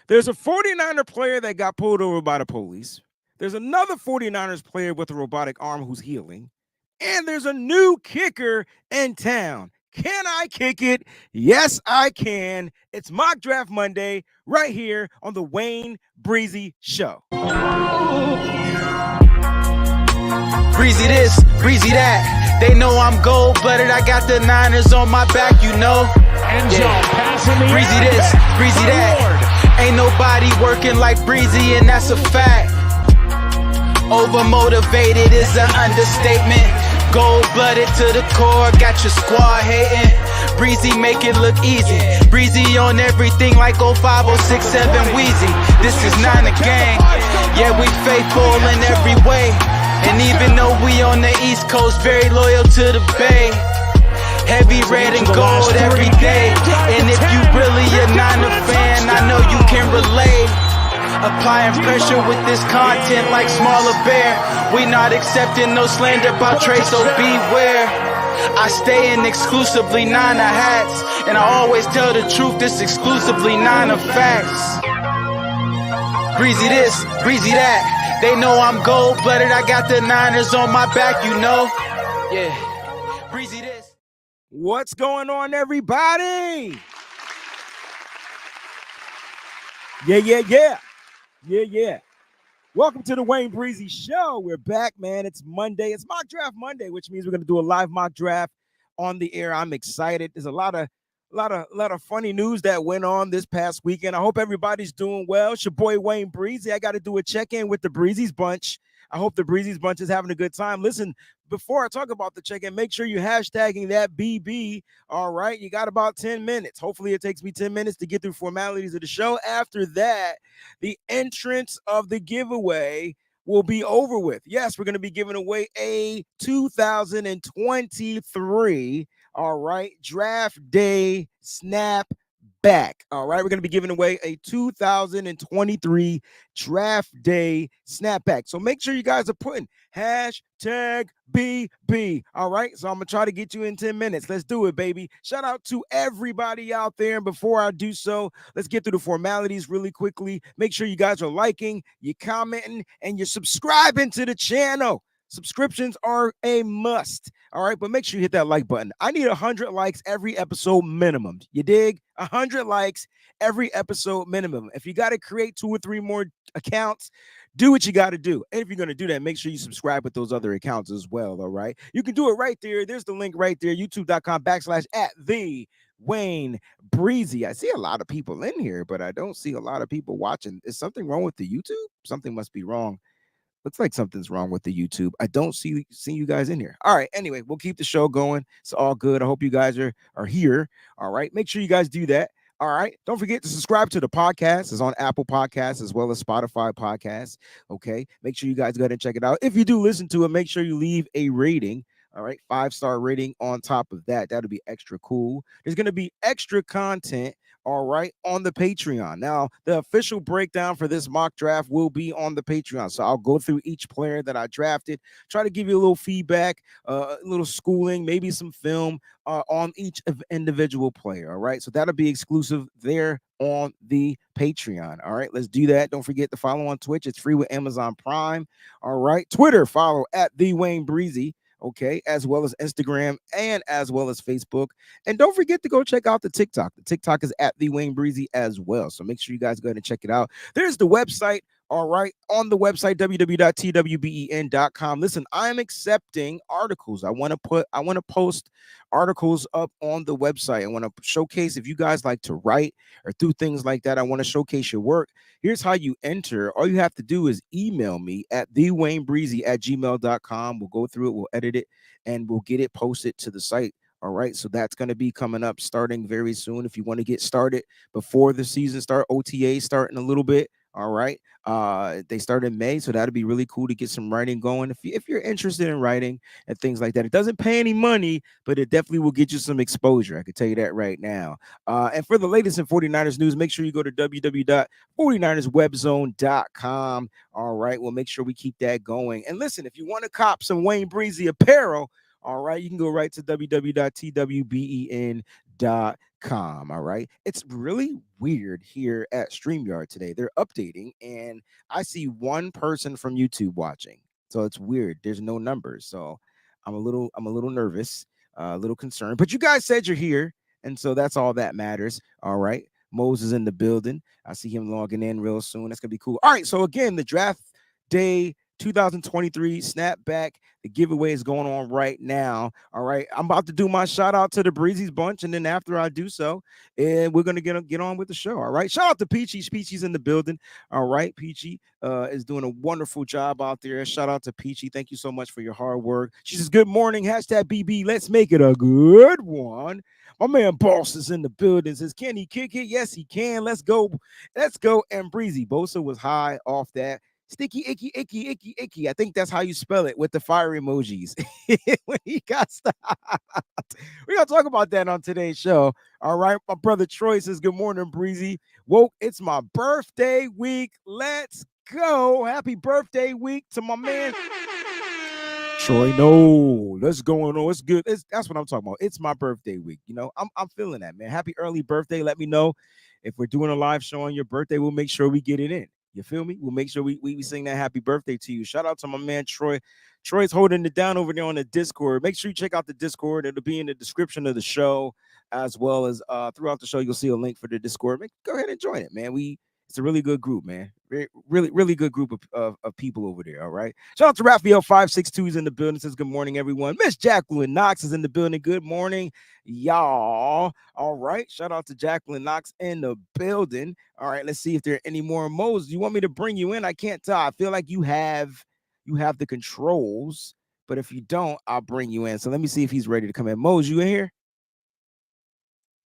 There's a 49er player that got pulled over by the police. There's another 49ers player with a robotic arm who's healing. And there's a new kicker in town. Can I kick it? Yes, I can. It's Mock Draft Monday right here on the WayneBreezie Show. Breezy this, breezy that. They know I'm gold-blooded. I got the Niners on my back, you know. Breezy this, breezy that. Ain't nobody working like Breezy, and that's a fact. Overmotivated is an understatement. Gold-blooded to the core, got your squad hating. Breezy make it look easy. Breezy on everything like 05067 Weezy. This is not a gang. Yeah, we faithful in every way. And even though we on the East Coast, very loyal to the Bay. Heavy red and gold every day. And if you really a Niner fan, I know you can relate. Applying pressure with this content like Smaller Bear. We not accepting no slander about Trey, so beware. I stay in exclusively Niner hats. And I always tell the truth, this exclusively Niner facts. Breezy this, breezy that. They know I'm gold-blooded. I got the Niners on my back, you know. Yeah. Breezy this. What's going on, everybody? Yeah. Welcome to the WayneBreezie Show. We're back, man. It's Monday. It's Mock Draft Monday, which means we're going to do a live mock draft on the air. I'm excited. There's a lot of funny news that went on this past weekend. I hope everybody's doing well. It's your boy WayneBreezie. I got to do a check-in with the Breezie's bunch. I hope the Breezie's bunch is having a good time. Listen, before I talk about the check-in, make sure you're hashtagging that BB. All right, you got about 10 minutes. Hopefully it takes me 10 minutes to get through formalities of the show. After that, the entrance of the giveaway will be over with. Yes, we're going to be giving away a 2023, all right, draft day snap back. All right, we're going to be giving away a 2023 draft day snapback. So make sure you guys are putting hashtag BB. All right, so I'm going to try to get you in 10 minutes. Let's do it, baby. Shout out to everybody out there. And before I do so, let's get through the formalities really quickly. Make sure you guys are liking, you're commenting, and you're subscribing to the channel. Subscriptions are a must. All right, but make sure you hit that like button. I need 100 likes every episode minimum. You dig? 100 likes every episode minimum. If you got to create 2 or 3 more accounts, do what you got to do. And if you're going to do that, make sure you subscribe with those other accounts as well. All right, you can do it right there. There's the link right there, youtube.com/@the WayneBreezie. I see a lot of people in here, but I don't see a lot of people watching. Is something wrong with the YouTube? Something must be wrong. Looks like something's wrong with the YouTube. I don't see you guys in here. All right. Anyway, we'll keep the show going. It's all good. I hope you guys are here. All right. Make sure you guys do that. All right. Don't forget to subscribe to the podcast. It's on Apple Podcasts as well as Spotify Podcasts. Okay. Make sure you guys go ahead and check it out. If you do listen to it, make sure you leave a rating. All right. 5-star rating on top of that. That'll be extra cool. There's going to be extra content. All right, on the Patreon. Now, the official breakdown for this mock draft will be on the Patreon. So I'll go through each player that I drafted, try to give you a little feedback, a little schooling, maybe some film on each individual player. All right, so that'll be exclusive there on the Patreon. All right, let's do that. Don't forget to follow on Twitch. It's free with Amazon Prime. All right, Twitter, follow at the WayneBreezie. Okay, as well as Instagram and as well as Facebook. And don't forget to go check out the TikTok. The TikTok is at the WayneBreezie as well. So make sure you guys go ahead and check it out. There's the website. All right, on the website, www.twben.com. Listen, I'm accepting articles. I want to post articles up on the website. I want to showcase if you guys like to write or do things like that. I want to showcase your work. Here's how you enter. All you have to do is email me at thewayneBreezie@gmail.com. We'll go through it, we'll edit it, and we'll get it posted to the site. All right, so that's going to be coming up starting very soon. If you want to get started before the season start, OTA starting a little bit. All right. They start in May, so that'd be really cool to get some writing going. If you're interested in writing and things like that, it doesn't pay any money, but it definitely will get you some exposure. I can tell you that right now. And for the latest in 49ers news, make sure you go to www.49erswebzone.com. All right. We'll make sure we keep that going. And listen, if you want to cop some WayneBreezie apparel, all right, you can go right to www.twben.com. All right. It's really weird here at StreamYard today. They're updating, and I see one person from YouTube watching. So it's weird. There's no numbers. So I'm a little nervous, a little concerned. But you guys said you're here, and so that's all that matters. All right. Moses in the building. I see him logging in real soon. That's gonna be cool. All right. So again, the draft day 2023 snapback. The giveaway is going on right now. All right. I'm about to do my shout out to the Breezie's bunch. And then after I do so, and we're going to get on with the show. All right. Shout out to Peachy. Peachy's in the building. All right. Peachy is doing a wonderful job out there. Shout out to Peachy. Thank you so much for your hard work. She says, good morning. Hashtag BB. Let's make it a good one. My man Boss is in the building. Says, can he kick it? Yes, he can. Let's go. Let's go. And Breezy. Bosa was high off that sticky, icky, icky, icky, icky. I think that's how you spell it with the fire emojis. When he got stopped. We're going to talk about that on today's show. All right. My brother Troy says, good morning, Breezy. Woke, it's my birthday week. Let's go. Happy birthday week to my man. Troy, no, let's go on. It's good. That's what I'm talking about. It's my birthday week. You know, I'm feeling that, man. Happy early birthday. Let me know if we're doing a live show on your birthday. We'll make sure we get it in. You feel me? We'll make sure we sing that happy birthday to you. Shout out to my man Troy. Troy's holding it down over there on the Discord. Make sure you check out the Discord. It'll be in the description of the show, as well as throughout the show. You'll see a link for the Discord. Go ahead and join it, man. It's a really good group, man. Really good group of people over there. All right. Shout out to Raphael 562 is in the building. Says good morning, everyone. Miss Jacqueline Knox is in the building. Good morning, y'all. All right. Shout out to Jacqueline Knox in the building. All right. Let's see if there are any more Mo's. You want me to bring you in? I can't tell. I feel like you have the controls, but if you don't, I'll bring you in. So let me see if he's ready to come in. Mose, you in here?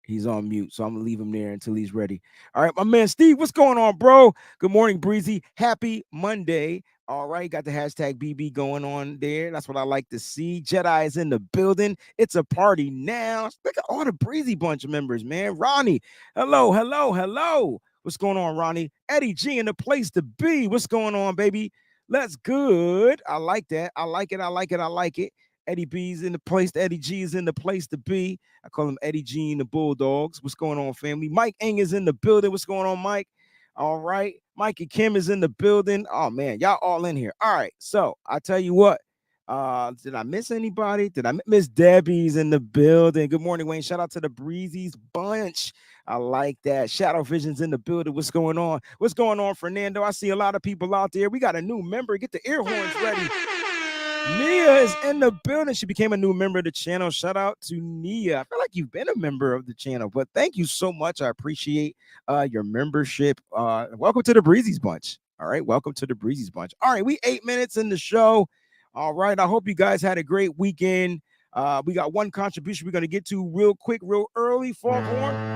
He's on mute, so I'm gonna leave him there until he's ready. All right, my man Steve, what's going on, bro? Good morning, Breezy. Happy Monday. All right, got the hashtag BB going on there. That's what I like to see. Jedi is in the building. It's a party now. Look at all the Breezy bunch of members, man. Ronnie, hello, hello, hello. What's going on, Ronnie? Eddie G in the place to be. What's going on, baby? Let's good. I like that. I like it. I like it. I like it. Eddie B's in the place. Eddie G is in the place to be. I call him Eddie G and the Bulldogs. What's going on, family? Mike Eng is in the building. What's going on, Mike? All right. Mikey Kim is in the building. Oh, man. Y'all all in here. All right. So I tell you what. Did I miss anybody? Did I miss Debbie's in the building? Good morning, Wayne. Shout out to the Breezy's bunch. I like that. Shadow Vision's in the building. What's going on? What's going on, Fernando? I see a lot of people out there. We got a new member. Get the ear horns ready. Nia is in the building. She became a new member of the channel. Shout out to Nia. I feel like you've been a member of the channel, but thank you so much. I appreciate your membership. Welcome to the Breezy's bunch. All right. Welcome to the Breezy's bunch. All right. We 8 minutes in the show. All right. I hope you guys had a great weekend. We got one contribution we're going to get to real quick, real early. Foghorn.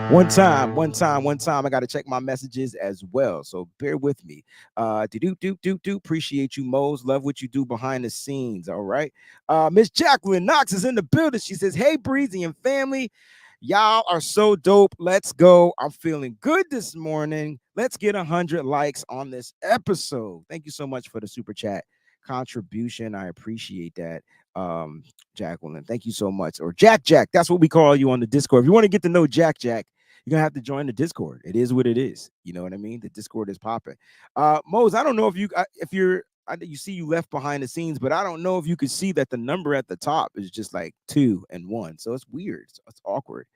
One time. I got to check my messages as well. So bear with me. Appreciate you, Mose. Love what you do behind the scenes. All right. Miss Jacqueline Knox is in the building. She says, hey, Breezy and family. Y'all are so dope. Let's go. I'm feeling good this morning. Let's get 100 likes on this episode. Thank you so much for the super chat contribution. I appreciate that. Jacqueline, thank you so much. Or Jack, that's what we call you on the Discord. If you want to get to know Jack, you're gonna have to join the Discord. It is what it is. You know what I mean? The Discord is popping. Mose, I don't know if you see you left behind the scenes, but I don't know if you could see that the number at the top is just like 2 and 1. So it's weird. It's awkward,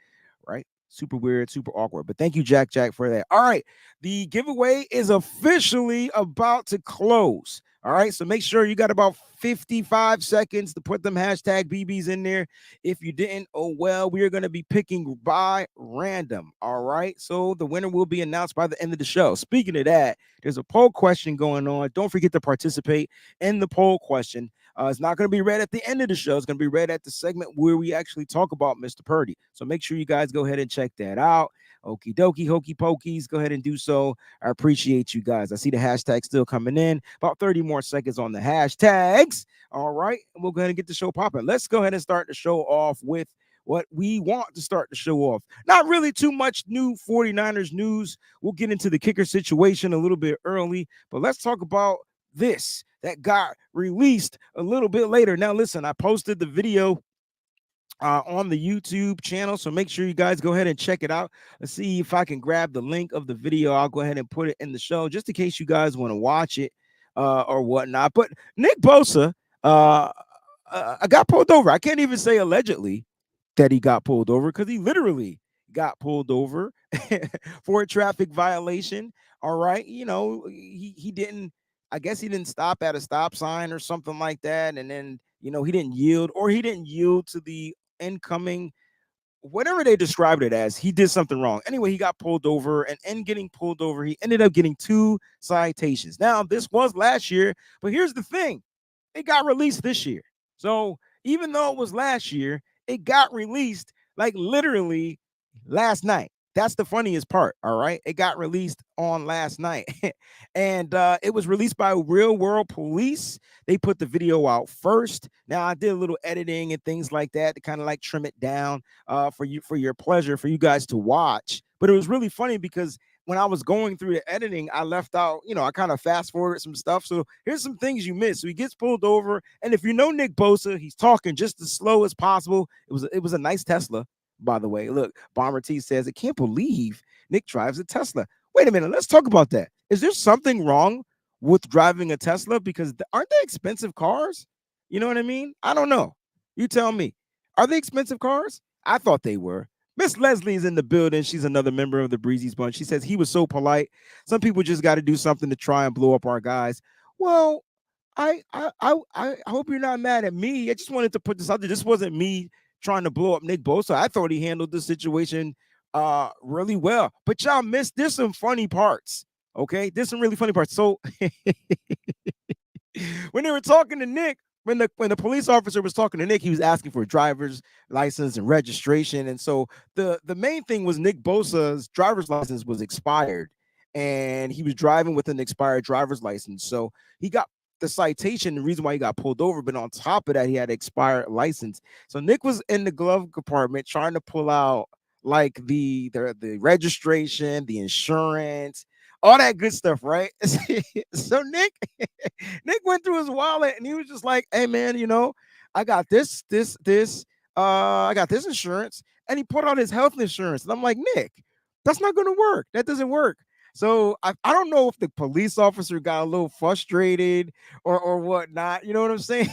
right? Super weird, super awkward. But thank you, Jack, for that. All right. The giveaway is officially about to close. All right. So make sure you got about 55 seconds to put them hashtag BBs in there. If you didn't, oh well, we are going to be picking by random. All right. So the winner will be announced by the end of the show. Speaking of that, there's a poll question going on. Don't forget to participate in the poll question. It's not going to be read at the end of the show. It's going to be read at the segment where we actually talk about Mr. Purdy. So make sure you guys go ahead and check that out. Okie dokie, hokey pokies. Go ahead and do so. I appreciate you guys. I see the hashtag still coming in. About 30 more seconds on the hashtags. All right. And we'll go ahead and get the show popping. Let's go ahead and start the show off with what we want to start the show off. Not really too much new 49ers news. We'll get into the kicker situation a little bit early, but let's talk about this that got released a little bit later. Now, listen, I posted the video on the YouTube channel. So make sure you guys go ahead and check it out. Let's see if I can grab the link of the video. I'll go ahead and put it in the show just in case you guys want to watch it or whatnot. But Nick Bosa got pulled over. I can't even say allegedly that he got pulled over because he literally got pulled over for a traffic violation. All right. You know, he didn't, I guess he didn't stop at a stop sign or something like that. And then, you know, he didn't yield or he didn't yield to the incoming, whatever they described it as. He did something wrong. Anyway, he got pulled over, and in getting pulled over, he ended up getting 2 citations. Now, this was last year, but here's the thing. It got released this year. So even though it was last year, it got released like literally last night. That's the funniest part. All right. It got released on last night. And it was released by Real World Police. They put the video out first. Now I did a little editing and things like that to kind of like trim it down for you, for your pleasure, for you guys to watch. But it was really funny because when I was going through the editing, I left out, you know, I kind of fast forwarded some stuff. So here's some things you missed. So he gets pulled over. And if you know Nick Bosa, he's talking just as slow as possible. It was a nice Tesla, by the way. Look, Bomber T says, I can't believe Nick drives a Tesla. Wait a minute. Let's talk about that. Is there something wrong with driving a Tesla? Because aren't they expensive cars? You know what I mean? I don't know. You tell me. Are they expensive cars? I thought they were. Miss Leslie's in the building. She's another member of the Breezie's bunch. She says he was so polite. Some people just got to do something to try and blow up our guys. Well, I hope you're not mad at me. I just wanted to put this out there. This wasn't me trying to blow up Nick Bosa. I thought he handled the situation really well. But y'all missed, there's some funny parts. Okay, there's some really funny parts. So when they were talking to Nick, when the police officer was talking to Nick, he was asking for a driver's license and registration. And so the main thing was Nick Bosa's driver's license was expired, and he was driving with an expired driver's license. So he got the citation, the reason why he got pulled over, but on top of that, he had an expired license. So Nick was in the glove compartment trying to pull out like the registration, the insurance, all that good stuff, right? So Nick went through his wallet and he was just like, hey man, you know, I got I got this insurance. And he put out his health insurance. And I'm like, Nick, that's not gonna work. That doesn't work. So I don't know if the police officer got a little frustrated or whatnot. You know what I'm saying?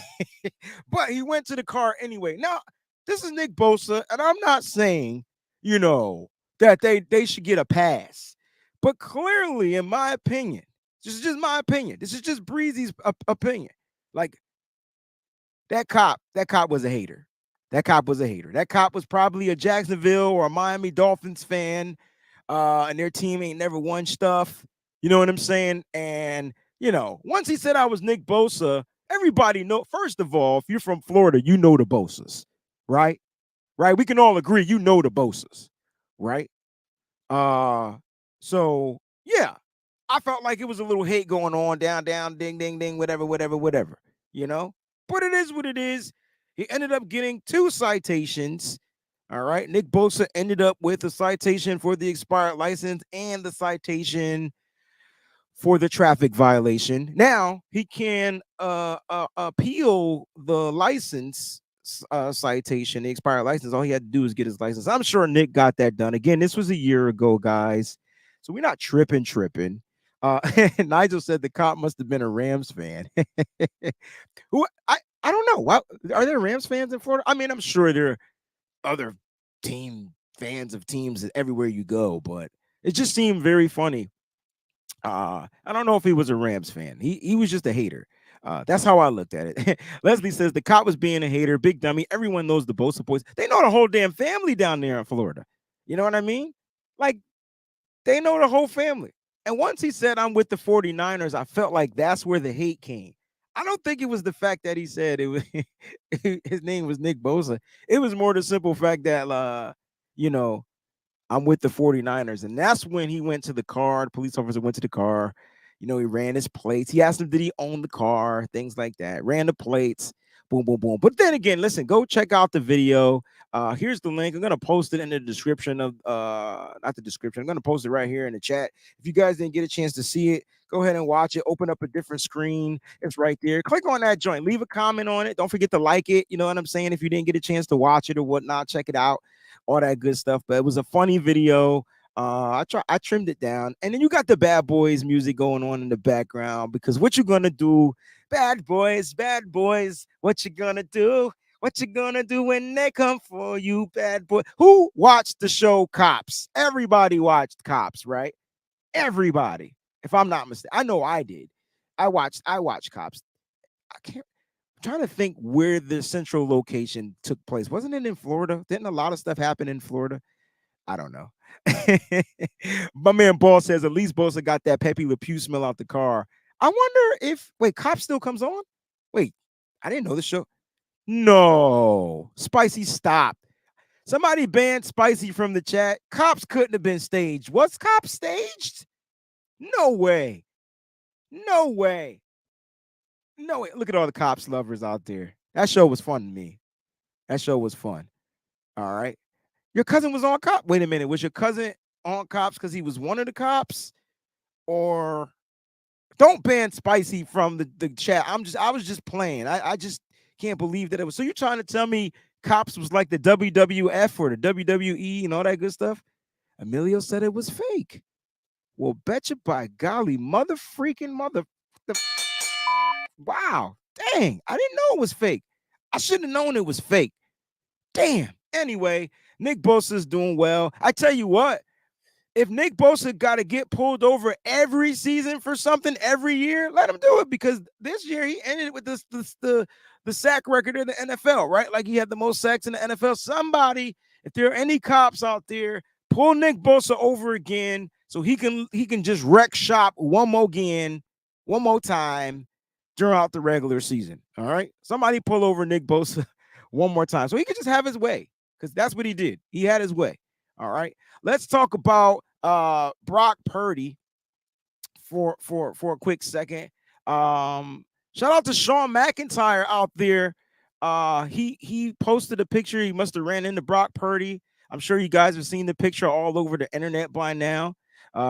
But he went to the car anyway. Now, this is Nick Bosa, and I'm not saying, you know, that they should get a pass. But clearly, in my opinion, this is just my opinion. This is just Breezie's opinion. Like that cop was a hater. That cop was a hater. That cop was probably a Jacksonville or a Miami Dolphins fan, and their team ain't never won stuff. You know what I'm saying? And you know, once he said I was Nick Bosa, everybody know. First of all, if you're from Florida, you know the Bosas, right? Right? We can all agree you know the Bosas, right? Uh, so yeah, I felt like it was a little hate going on, down, ding, ding, ding, whatever, you know? But it is what it is. He ended up getting 2 citations. All right. Nick Bosa ended up with a citation for the expired license and the citation for the traffic violation. Now he can appeal the license citation, the expired license. All he had to do is get his license. I'm sure Nick got that done. Again, this was a year ago, guys. So we're not tripping. Nigel said the cop must have been a Rams fan. Who I don't know. Why, are there Rams fans in Florida? I mean, I'm sure there are other team fans of teams everywhere you go, but it just seemed very funny. I don't know if he was a Rams fan. He was just a hater. That's how I looked at it. Leslie says the cop was being a hater, big dummy. Everyone knows the Bosa boys. They know the whole damn family down there in Florida. You know what I mean? Like, they know the whole family. And once he said, I'm with the 49ers, I felt like that's where the hate came. I don't think it was the fact that he said it was his name was Nick Bosa. It was more the simple fact that, you know, I'm with the 49ers. And that's when he went to the car. The police officer went to the car. You know, he ran his plates. He asked him, did he own the car? Things like that. Ran the plates. Boom, boom, boom. But then again, listen, go check out the video. Here's the link. I'm going to post it in the description of, not the description. I'm going to post it right here in the chat. If you guys didn't get a chance to see it, Go ahead and watch it. Open up a different screen. It's right there. Click on that joint. Leave a comment on it. Don't forget to like it. You know what I'm saying? If you didn't get a chance to watch it or whatnot, check it out. All that good stuff. But it was a funny video. I trimmed it down, and then you got the Bad Boys music going on in the background because what you gonna do, bad boys, what you gonna do? What you gonna do when they come for you, bad boy? Who watched the show Cops? Everybody watched Cops, right? Everybody, if I'm not mistaken. I know I did. I watched Cops. I'm trying to think where the central location took place. Wasn't it in Florida? Didn't a lot of stuff happen in Florida? I don't know. My man Ball says at least Bosa got that Pepe Le Pew smell out the car. I wonder if Cop still comes on? Wait, I didn't know the show. No, Spicy stopped. Somebody banned Spicy from the chat. Cops couldn't have been staged. Was Cops staged? No way. No way. No way. Look at all the Cops lovers out there. That show was fun to me. That show was fun. All right. Your cousin was on Cop. Wait a minute. Was your cousin on Cops because he was one of the cops? Or don't ban Spicy from the chat. I was just playing. I just can't believe that it was. So you're trying to tell me Cops was like the WWF or the WWE and all that good stuff? Emilio said it was fake. Well, betcha by golly, mother freaking mother. Wow. Dang. I didn't know it was fake. I should have known it was fake. Damn. Anyway, Nick Bosa's doing well. I tell you what, if Nick Bosa got to get pulled over every season for something every year, let him do it because this year he ended with the sack record in the NFL, right? Like he had the most sacks in the NFL. Somebody, if there are any cops out there, pull Nick Bosa over again so he can just wreck shop one more time throughout the regular season. All right. Somebody pull over Nick Bosa one more time so he can just have his way because that's what he did. He had his way. All right. Let's talk about Brock Purdy for a quick second. Shout out to Sean McIntyre out there. He posted a picture. He must have ran into Brock Purdy. I'm sure you guys have seen the picture all over the internet by now.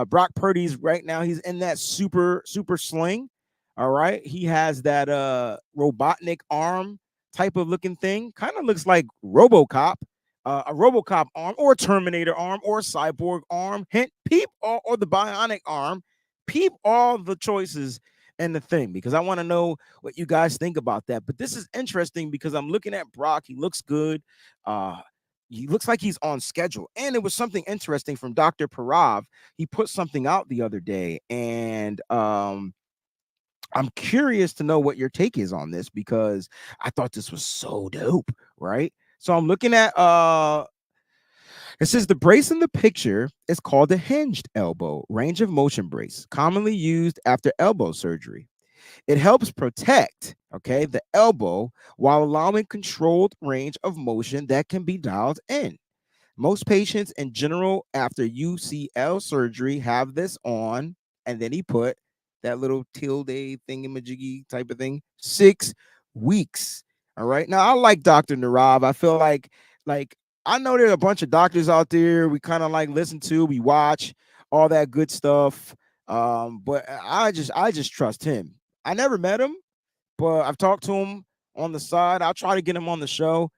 Brock Purdy's right now. He's in that super sling. All right. He has that Robotnik arm type of looking thing. Kind of looks like RoboCop. A RoboCop arm or a Terminator arm or a cyborg arm. Hint, peep or the bionic arm. Peep all the choices and the thing because I want to know what you guys think about that. But this is interesting because I'm looking at Brock. He looks good. He looks like he's on schedule. And it was something interesting from Dr. Parav. He put something out the other day, and I'm curious to know what your take is on this because I thought this was so dope, right? So I'm looking at it says the brace in the picture is called a hinged elbow range of motion brace, commonly used after elbow surgery. It helps protect, the elbow while allowing controlled range of motion that can be dialed in. Most patients in general after UCL surgery have this on, and then he put that little tilde thingamajiggy type of thing, 6 weeks. All right. Now I like Dr. Narab. I feel like I know there's a bunch of doctors out there we kind of like listen to, we watch all that good stuff. But I just trust him. I never met him, but I've talked to him on the side. I'll try to get him on the show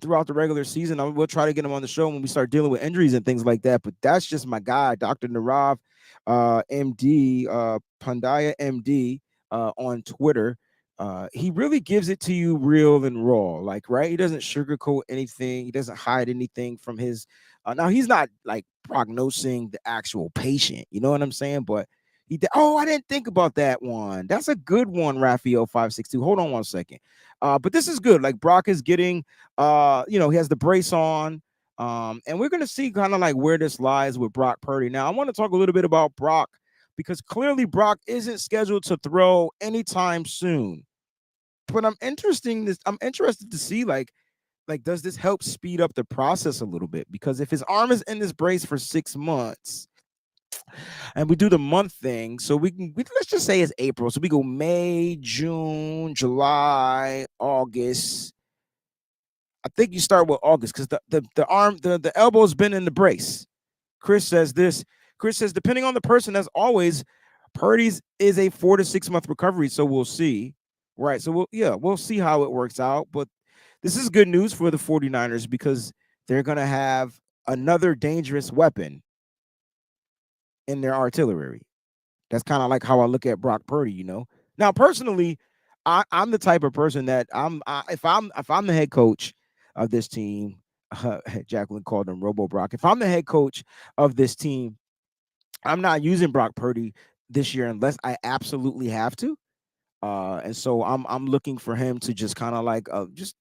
throughout the regular season. We'll try to get him on the show when we start dealing with injuries and things like that. But that's just my guy, Dr. Narav, MD, Pandaya MD on Twitter. He really gives it to you real and raw, like, right? He doesn't sugarcoat anything. He doesn't hide anything from his. Now, he's not like prognosing the actual patient. You know what I'm saying? But he did. Oh, I didn't think about that one. That's a good one, Raphael 562. Hold on one second. But this is good. Like Brock is getting, he has the brace on. And we're going to see kind of like where this lies with Brock Purdy. Now, I want to talk a little bit about Brock because clearly Brock isn't scheduled to throw anytime soon. But I'm interested to see like does this help speed up the process a little bit? Because if his arm is in this brace for 6 months, and we do the month thing, so let's just say it's April. So we go May, June, July, August. I think you start with August because the elbow's been in the brace. Chris says depending on the person, as always, Purdy's is a 4 to 6 month recovery, so we'll see. Right. So we'll see how it works out. But this is good news for the 49ers because they're gonna have another dangerous weapon in their artillery. That's kind of like how I look at Brock Purdy. Now, personally, I'm the type of person that if I'm the head coach of this team, Jacqueline called him Robo Brock. If I'm the head coach of this team, I'm not using Brock Purdy this year unless I absolutely have to. And so I'm looking for him to just kind of like just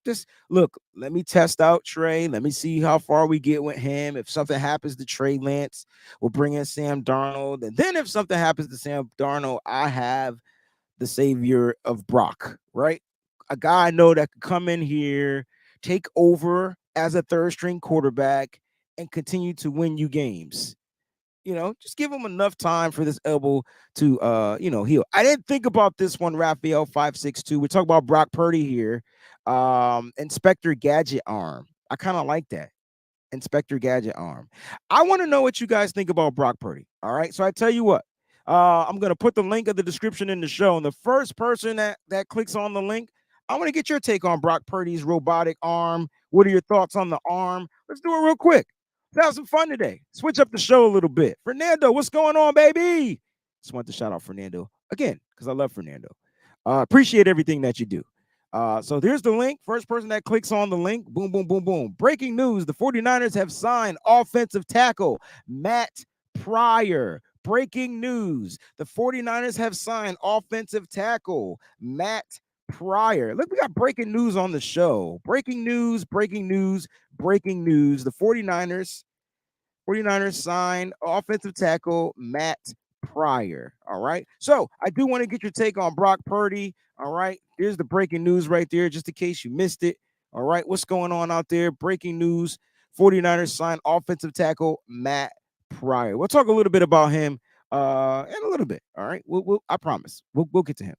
look. Let me test out Trey. Let me see how far we get with him. If something happens to Trey Lance, we'll bring in Sam Darnold. And then if something happens to Sam Darnold, I have the savior of Brock, right? A guy I know that could come in here, take over as a third string quarterback, and continue to win you games. Just give him enough time for this elbow to heal. I didn't think about this one, Raphael 562. We're talking about Brock Purdy here. Inspector Gadget arm. I kind of like that. Inspector Gadget arm. I want to know what you guys think about Brock Purdy. All right. So I tell you what. I'm gonna put the link of the description in the show. And the first person that clicks on the link, I want to get your take on Brock Purdy's robotic arm. What are your thoughts on the arm? Let's do it real quick. Let's have some fun today. Switch up the show a little bit. Fernando, what's going on, baby? Just want to shout out Fernando again because I love Fernando. Appreciate everything that you do. So there's the link. First person that clicks on the link, boom, boom, boom, boom. Breaking news, the 49ers have signed offensive tackle Matt Pryor. Breaking news, the 49ers have signed offensive tackle Matt Pryor. Look, we got breaking news on the show. Breaking news, breaking news, breaking news. The 49ers signed offensive tackle Matt Pryor. All right. So I do want to get your take on Brock Purdy. All right. Here's the breaking news right there, just in case you missed it. All right. What's going on out there? Breaking news. 49ers signed offensive tackle Matt Pryor. We'll talk a little bit about him in a little bit. All right. I promise. We'll get to him.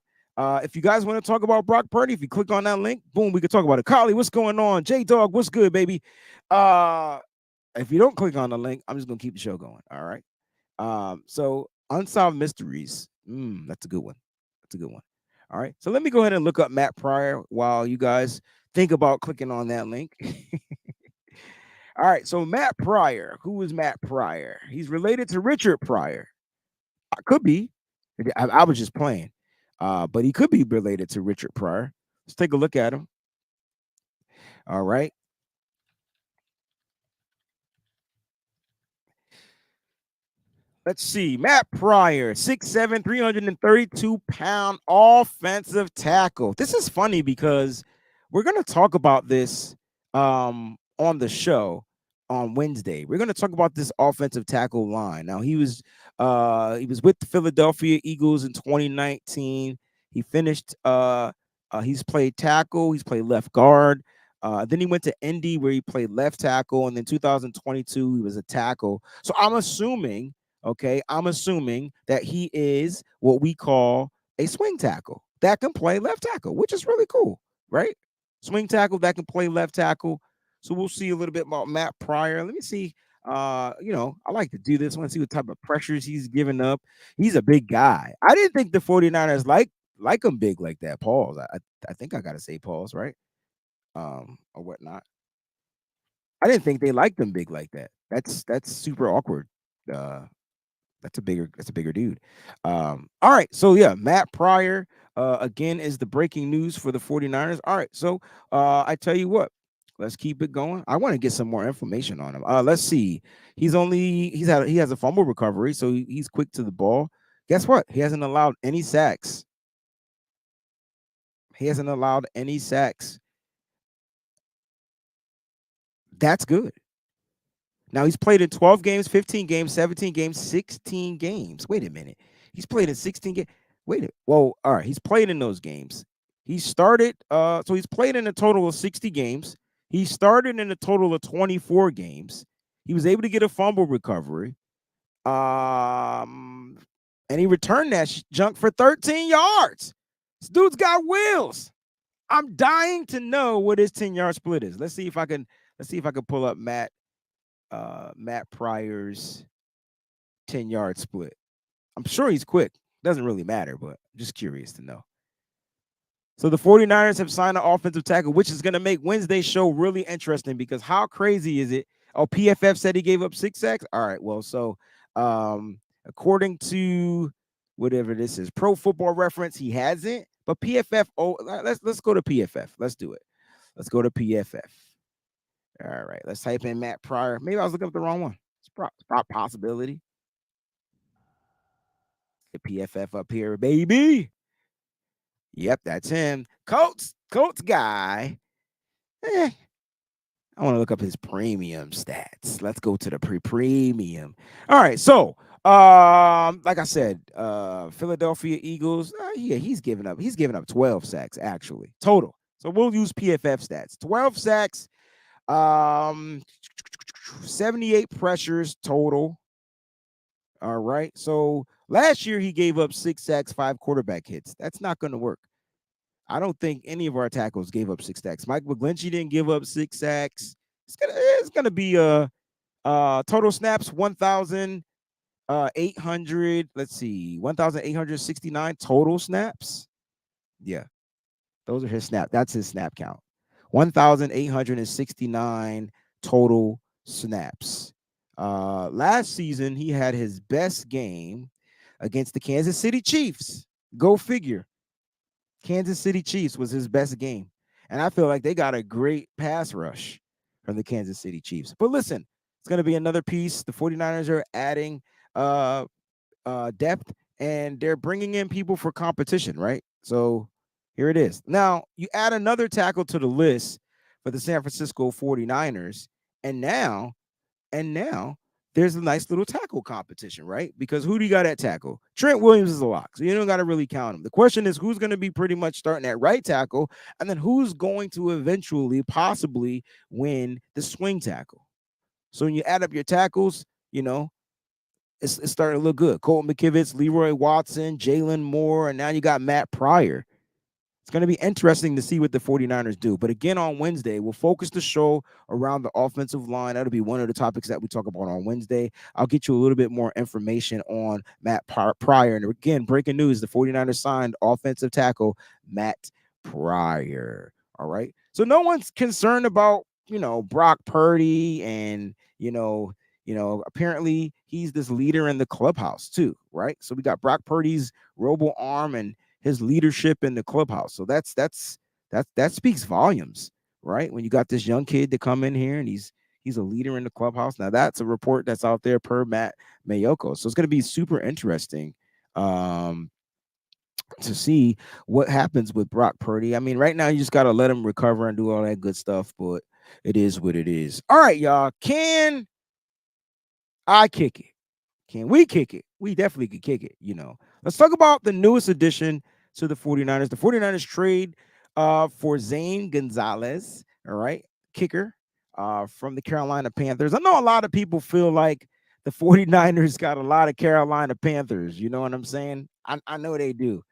If you guys want to talk about Brock Purdy, if you click on that link, boom, we can talk about it. Carly, what's going on? J Dog, what's good, baby? If you don't click on the link, I'm just gonna keep the show going. All right. So unsolved mysteries. That's a good one. That's a good one. All right. So let me go ahead and look up Matt Pryor while you guys think about clicking on that link. All right. So Matt Pryor. Who is Matt Pryor? He's related to Richard Pryor. Could be. I was just playing. But he could be related to Richard Pryor. Let's take a look at him. All right. Let's see. Matt Pryor, 6'7", 332-pound offensive tackle. This is funny because we're going to talk about this on the show on Wednesday. We're going to talk about this offensive tackle line. Now, he was with the Philadelphia Eagles in 2019. He finished he's played tackle, he's played left guard. Then he went to Indy where he played left tackle, and then 2022 he was a tackle. So I'm assuming that he is what we call a swing tackle that can play left tackle, which is really cool, right? Swing tackle that can play left tackle. So we'll see a little bit about Matt Pryor. Let me see. I like to do this. I want to see what type of pressures he's giving up. He's a big guy. I didn't think the 49ers like him big like that. Pause. I think I gotta say pause, right? Or whatnot. I didn't think they liked him big like that. That's super awkward. That's a bigger dude. All right. So yeah, Matt Pryor again is the breaking news for the 49ers. All right. So I tell you what, let's keep it going. I want to get some more information on him. Let's see. He has a fumble recovery, so he's quick to the ball. Guess what? He hasn't allowed any sacks. That's good. Now he's played in 12 games, 15 games, 17 games, 16 games. Wait a minute. He's played in 16 games. Wait a Well, all right. He's played in those games. He started, so he's played in a total of 60 games. He started in a total of 24 games. He was able to get a fumble recovery. And he returned that junk for 13 yards. This dude's got wheels. I'm dying to know what his 10-yard split is. Let's see if I can pull up Matt Pryor's 10-yard split. I'm sure he's quick. Doesn't really matter, but just curious to know. So the 49ers have signed an offensive tackle, which is going to make Wednesday's show really interesting because how crazy is it? Oh, PFF said he gave up 6 sacks. All right, well, so according to whatever this is, Pro Football Reference, he hasn't. But PFF, oh, let's go to PFF. Let's do it. Let's go to PFF. All right, let's type in Matt Pryor. Maybe I was looking up the wrong one. It's a possibility. The PFF up here, baby. Yep, that's him. Colts guy. Eh, I want to look up his premium stats. Let's go to the premium. All right, so like I said, Philadelphia Eagles. Yeah, he's given up 12 sacks actually total. So we'll use PFF stats. 12 sacks, 78 pressures total. All right. So last year he gave up 6 sacks, 5 quarterback hits. That's not going to work. I don't think any of our tackles gave up 6 sacks. Mike McGlinchey didn't give up 6 sacks. It's gonna be a total snaps 1,800. Let's see, 1,869 total snaps. Yeah, those are his snap. That's his snap count. 1,869 total snaps. Last season he had his best game against the Kansas City Chiefs. Go figure. Kansas City Chiefs was his best game. And I feel like they got a great pass rush from the Kansas City Chiefs. But listen, it's going to be another piece. The 49ers are adding depth and they're bringing in people for competition, right? So here it is. Now, you add another tackle to the list for the San Francisco 49ers, and now there's a nice little tackle competition, right? Because who do you got at tackle? Trent Williams is a lock, so you don't got to really count him. The question is who's going to be pretty much starting at right tackle, and then who's going to eventually possibly win the swing tackle. So when you add up your tackles, it's starting to look good. Colton McKivitz, Leroy Watson, Jalen Moore, and now you got Matt Pryor. It's going to be interesting to see what the 49ers do. But again, on Wednesday, we'll focus the show around the offensive line. That'll be one of the topics that we talk about on Wednesday. I'll get you a little bit more information on Matt Pryor. And again, breaking news, the 49ers signed offensive tackle Matt Pryor. All right. So no one's concerned about, Brock Purdy and, apparently he's this leader in the clubhouse too, right? So we got Brock Purdy's robo arm and his leadership in the clubhouse. So that speaks volumes, right? When you got this young kid to come in here and he's a leader in the clubhouse. Now that's a report that's out there per Matt Mayoko. So it's going to be super interesting to see what happens with Brock Purdy. I mean, right now you just got to let him recover and do all that good stuff, but it is what it is. All right, y'all. Can I kick it? Can we kick it? We definitely could kick it, Let's talk about the newest addition to the 49ers. The 49ers trade for Zane Gonzalez, all right, kicker from the Carolina Panthers. I know a lot of people feel like the 49ers got a lot of Carolina Panthers. You know what I'm saying? I know they do,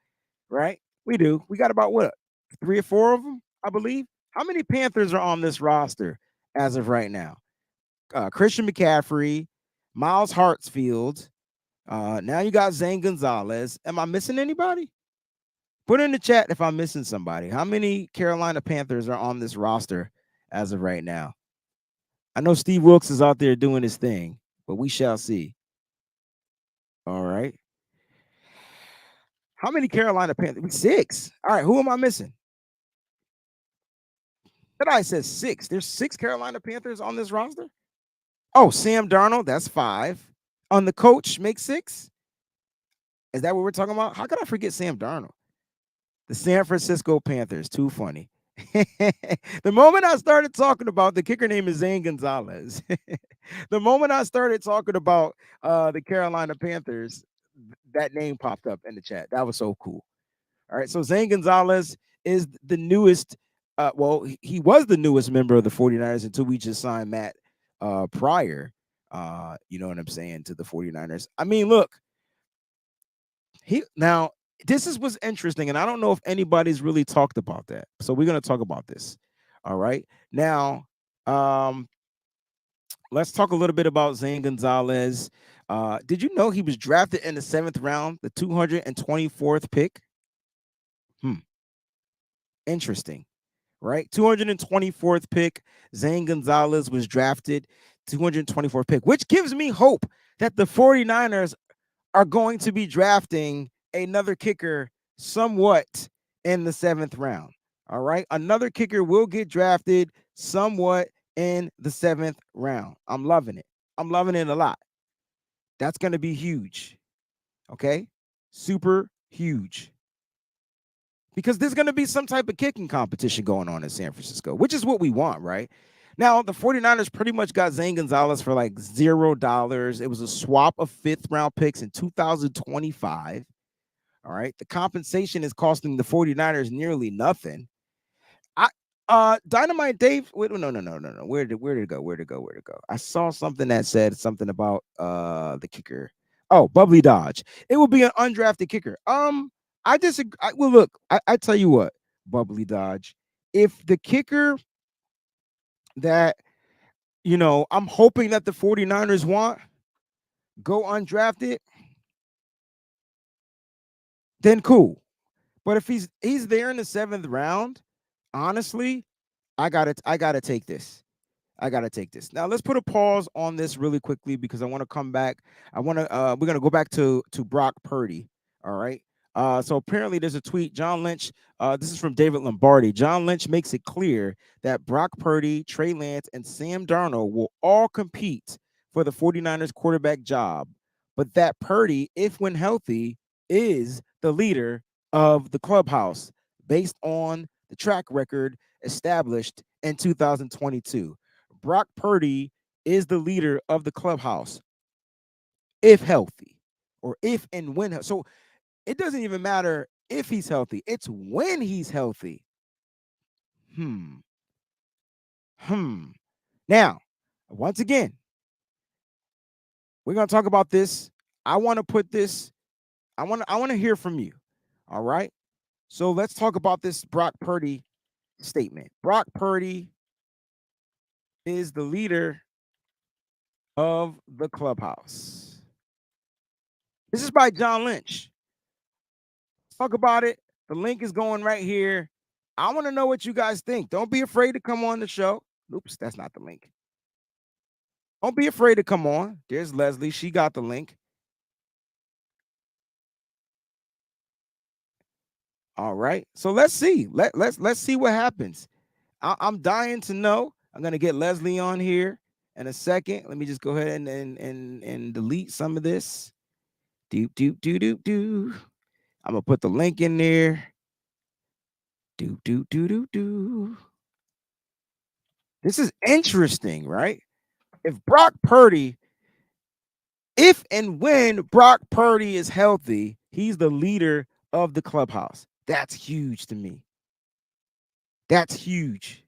right? We do. We got about what, 3 or 4 of them, I believe. How many Panthers are on this roster as of right now? Christian McCaffrey, Miles Hartsfield. Now you got Zane Gonzalez. Am I missing anybody? Put in the chat if I'm missing somebody. How many Carolina Panthers are on this roster as of right now? I know Steve Wilkes is out there doing his thing, but we shall see. All right. How many Carolina Panthers? 6. All right. Who am I missing? That I said 6. There's 6 Carolina Panthers on this roster. Oh, Sam Darnold. That's 5. On the coach, make 6. Is that what we're talking about? How could I forget Sam Darnold? The San Francisco Panthers. Too funny. The moment I started talking about the kicker name is Zane Gonzalez. The moment I started talking about the Carolina Panthers, that name popped up in the chat. That was so cool. All right. So Zane Gonzalez is the newest. He was the newest member of the 49ers until we just signed Matt Pryor. You know what I'm saying, to the 49ers. I mean, look, this is what's interesting, and I don't know if anybody's really talked about that. So we're going to talk about this. All right. Now, let's talk a little bit about Zane Gonzalez. Did you know he was drafted in the 7th round, the 224th pick? Interesting, right? 224th pick. Zane Gonzalez was drafted, 224th pick, which gives me hope that the 49ers are going to be drafting another kicker somewhat in the 7th round. All right. Another kicker will get drafted somewhat in the 7th round. I'm loving it. I'm loving it a lot. That's going to be huge. Okay. Super huge. Because there's going to be some type of kicking competition going on in San Francisco, which is what we want, right? Now, the 49ers pretty much got Zane Gonzalez for like $0. It was a swap of 5th round picks in 2025. All right. The compensation is costing the 49ers nearly nothing. Dynamite Dave. Wait, no. Where did it go? Where to go? I saw something that said something about the kicker. Oh, Bubbly Dodge. It will be an undrafted kicker. I disagree. Well, look, I tell you what, Bubbly Dodge. If the kicker that I'm hoping that the 49ers want go undrafted, then cool. But if he's there in the 7th round, honestly, I gotta take this. I gotta take this. Now let's put a pause on this really quickly because I want to come back. We're gonna go back to Brock Purdy. All right. So apparently there's a tweet. John Lynch, this is from David Lombardi. John Lynch makes it clear that Brock Purdy, Trey Lance, and Sam Darnold will all compete for the 49ers quarterback job, but that Purdy, if when healthy, is the leader of the clubhouse based on the track record established in 2022. Brock Purdy is the leader of the clubhouse if healthy or if and when. So it doesn't even matter if he's healthy. It's when he's healthy. Now, once again, we're going to talk about this. I want to put this, I want to hear from you. All right. So let's talk about this Brock Purdy statement. Brock Purdy is the leader of the clubhouse. This is by John Lynch. Let's talk about it. The link is going right here. I want to know what you guys think. Don't be afraid to come on the show. Oops, that's not the link. Don't be afraid to come on. There's Leslie. She got the link. All right. So let's see. Let's see what happens. I'm dying to know. I'm gonna get Leslie on here in a second. Let me just go ahead and delete some of this. I'm gonna put the link in there. This is interesting, right? If and when Brock Purdy is healthy, he's the leader of the clubhouse. That's huge to me. That's huge.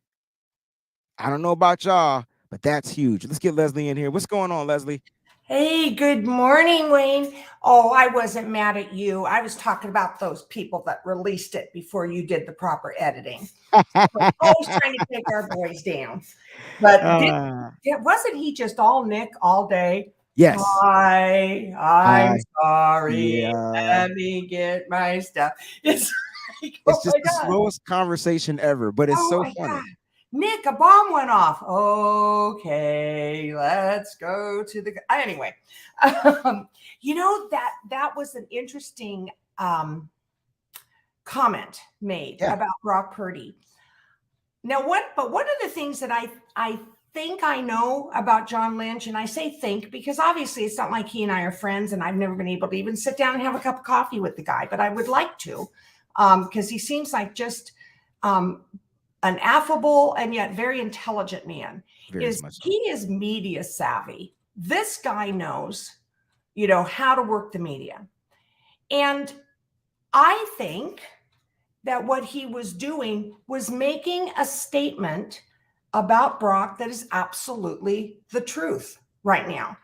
I don't know about y'all, but that's huge. Let's get Leslie in here. What's going on, Leslie? Hey, good morning, Wayne. Oh, I wasn't mad at you. I was talking about those people that released it before you did the proper editing. Always trying to take our boys down. But wasn't he just all Nick all day? Yes. I'm sorry. Yeah. Let me get my stuff. It's just the slowest conversation ever, but it's so funny. God. Nick, a bomb went off. Okay, let's go to the. Anyway, that was an interesting comment made about Brock Purdy. Now, one of the things that I think I know about John Lynch, and I say think because obviously it's not like he and I are friends, and I've never been able to even sit down and have a cup of coffee with the guy, but I would like to, because he seems like just an affable and yet very intelligent man. He is media savvy. This guy knows, how to work the media. And I think that what he was doing was making a statement about Brock that is absolutely the truth right now.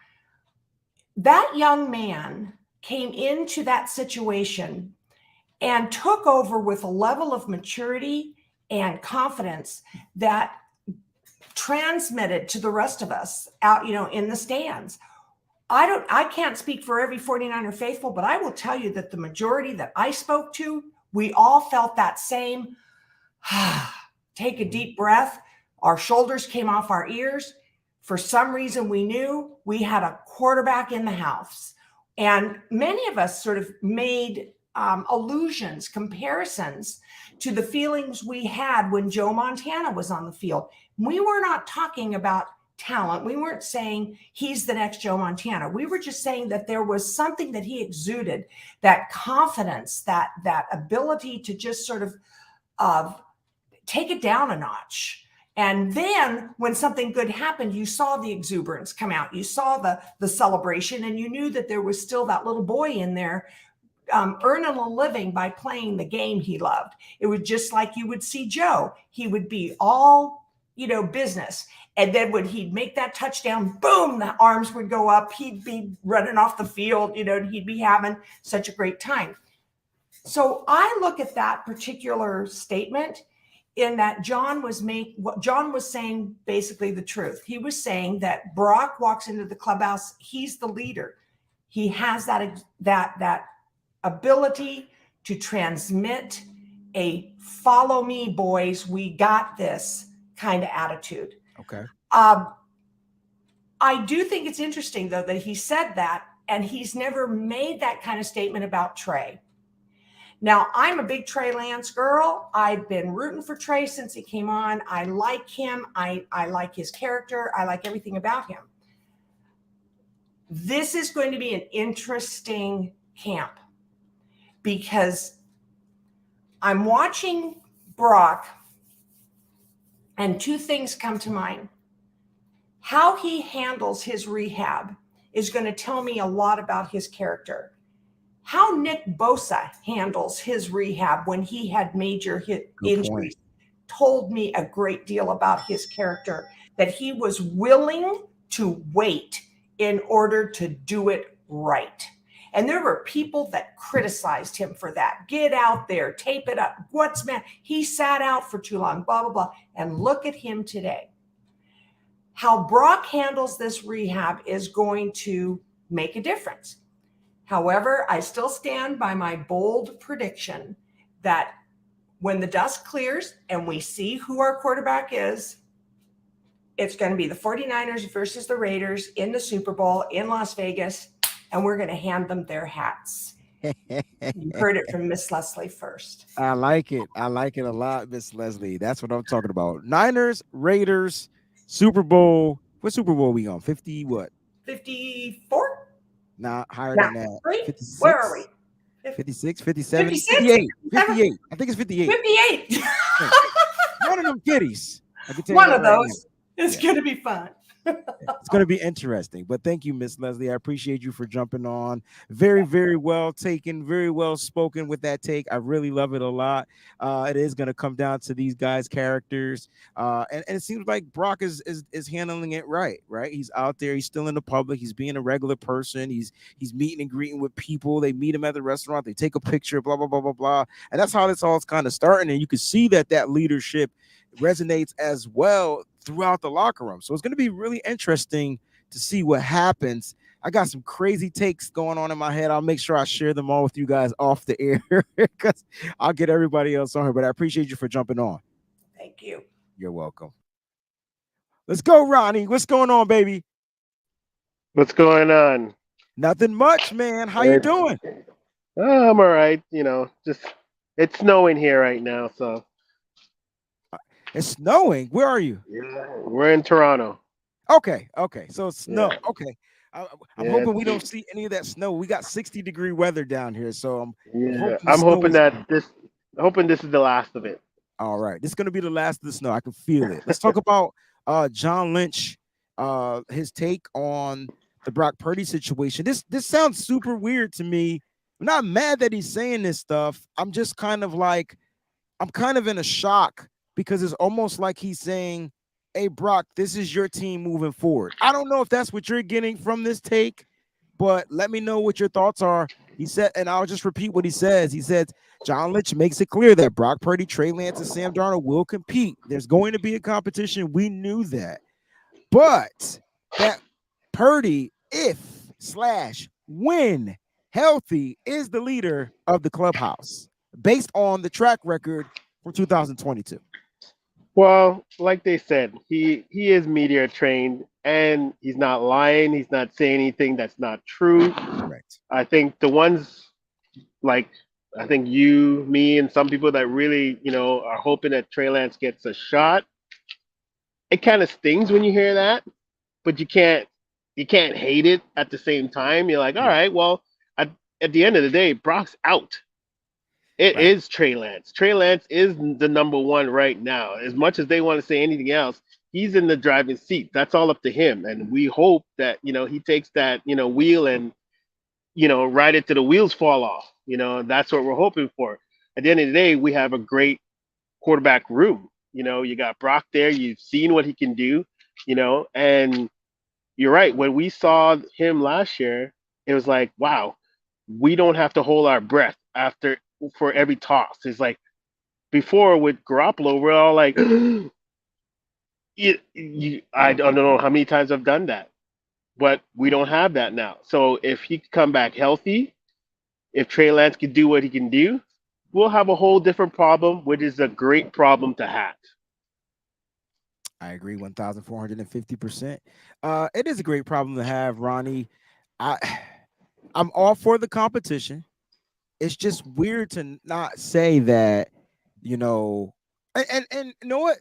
That young man came into that situation and took over with a level of maturity and confidence that transmitted to the rest of us out, in the stands. I can't speak for every 49er faithful, but I will tell you that the majority that I spoke to, we all felt that same take a deep breath. Our shoulders came off our ears. For some reason, we knew we had a quarterback in the house. And many of us sort of made allusions, comparisons to the feelings we had when Joe Montana was on the field. We were not talking about talent. We weren't saying he's the next Joe Montana. We were just saying that there was something that he exuded, that confidence, that ability to just sort of take it down a notch. And then when something good happened, you saw the exuberance come out. You saw the celebration, and you knew that there was still that little boy in there earning a living by playing the game he loved. It was just like you would see Joe. He would be all, business. And then when he'd make that touchdown, boom, the arms would go up. He'd be running off the field, he'd be having such a great time. So I look at that particular statement in that John was saying basically the truth. He was saying that Brock walks into the clubhouse. He's the leader. He has that ability to transmit a follow me, boys, we got this kind of attitude. Okay. I do think it's interesting, though, that he said that, and he's never made that kind of statement about Trey. Now, I'm a big Trey Lance girl. I've been rooting for Trey since he came on. I like him. I like his character. I like everything about him. This is going to be an interesting camp because I'm watching Brock, and two things come to mind. How he handles his rehab is going to tell me a lot about his character. How Nick Bosa handles his rehab when he had major injuries told me a great deal about his character, that he was willing to wait in order to do it right. And there were people that criticized him for that. Get out there, tape it up. What's man? He sat out for too long, blah, blah, blah. And look at him today. How Brock handles this rehab is going to make a difference. However, I still stand by my bold prediction that when the dust clears and we see who our quarterback is, it's going to be the 49ers versus the Raiders in the Super Bowl in Las Vegas, and we're going to hand them their hats. You heard it from Miss Leslie first. I like it. I like it a lot, Miss Leslie. That's what I'm talking about. Niners, Raiders, Super Bowl. What Super Bowl are we on? 50 what? 54? Nah, higher than that. 56? Where are we? 56, 57, 56? 58. 58. I think it's 58. 58. One of them kitties. One of those. It's going to be fun. It's going to be interesting. But thank you, Miss Leslie. I appreciate you for jumping on. Very, very well taken, very well spoken with that take. I really love it a lot. It is going to come down to these guys' characters. And it seems like Brock is handling it right? He's out there. He's still in the public. He's being a regular person. He's meeting and greeting with people. They meet him at the restaurant. They take a picture, blah, blah, blah, blah, blah. And that's how this all is kind of starting. And you can see that leadership resonates as well throughout the locker room. So it's going to be really interesting to see what happens. I got some crazy takes going on in my head. I'll make sure I share them all with you guys off the air because I'll get everybody else on here. But I appreciate you for jumping on. Thank you. You're welcome. Let's go, Ronnie. What's going on, baby? What's going on? Nothing much, man. How you doing? I'm all right. Just it's snowing here right now, so. It's snowing. Where are you? Yeah, we're in Toronto. Okay. So it's snow. Yeah. Okay. I'm hoping we don't see any of that snow. We got 60-degree weather down here, so I'm hoping this is the last of it. All right, this is gonna be the last of the snow. I can feel it. Let's talk about John Lynch, his take on the Brock Purdy situation. This sounds super weird to me. I'm not mad that he's saying this stuff. I'm just kind of in a shock. Because it's almost like he's saying, hey, Brock, this is your team moving forward. I don't know if that's what you're getting from this take, but let me know what your thoughts are. He said, and I'll just repeat what he says. He said, John Lynch makes it clear that Brock Purdy, Trey Lance, and Sam Darnold will compete. There's going to be a competition. We knew that. But that Purdy, if when healthy is the leader of the clubhouse based on the track record for 2022? Well, like they said, he is media trained, and he's not lying. He's not saying anything that's not true. Correct. I think the ones like I think you, me, and some people that really are hoping that Trey Lance gets a shot. It kind of stings when you hear that, but you can't hate it at the same time. You're like, all right, well, at the end of the day, Brock's out. It Right. is Trey Lance. Trey Lance is the number one right now. As much as they want to say anything else, he's in the driving seat. That's all up to him. And we hope that, he takes that, wheel and, ride it till the wheels fall off. That's what we're hoping for. At the end of the day, we have a great quarterback room. You got Brock there. You've seen what he can do, and you're right. When we saw him last year, it was like, wow, we don't have to hold our breath for every toss. It's like before with Garoppolo, we're all like, I don't know how many times I've done that, but we don't have that now. So if he can come back healthy, if Trey Lance can do what he can do, we'll have a whole different problem, which is a great problem to have. I agree 1,450%. It is a great problem to have, Ronnie. I'm all for the competition. It's just weird to not say that, and you know what?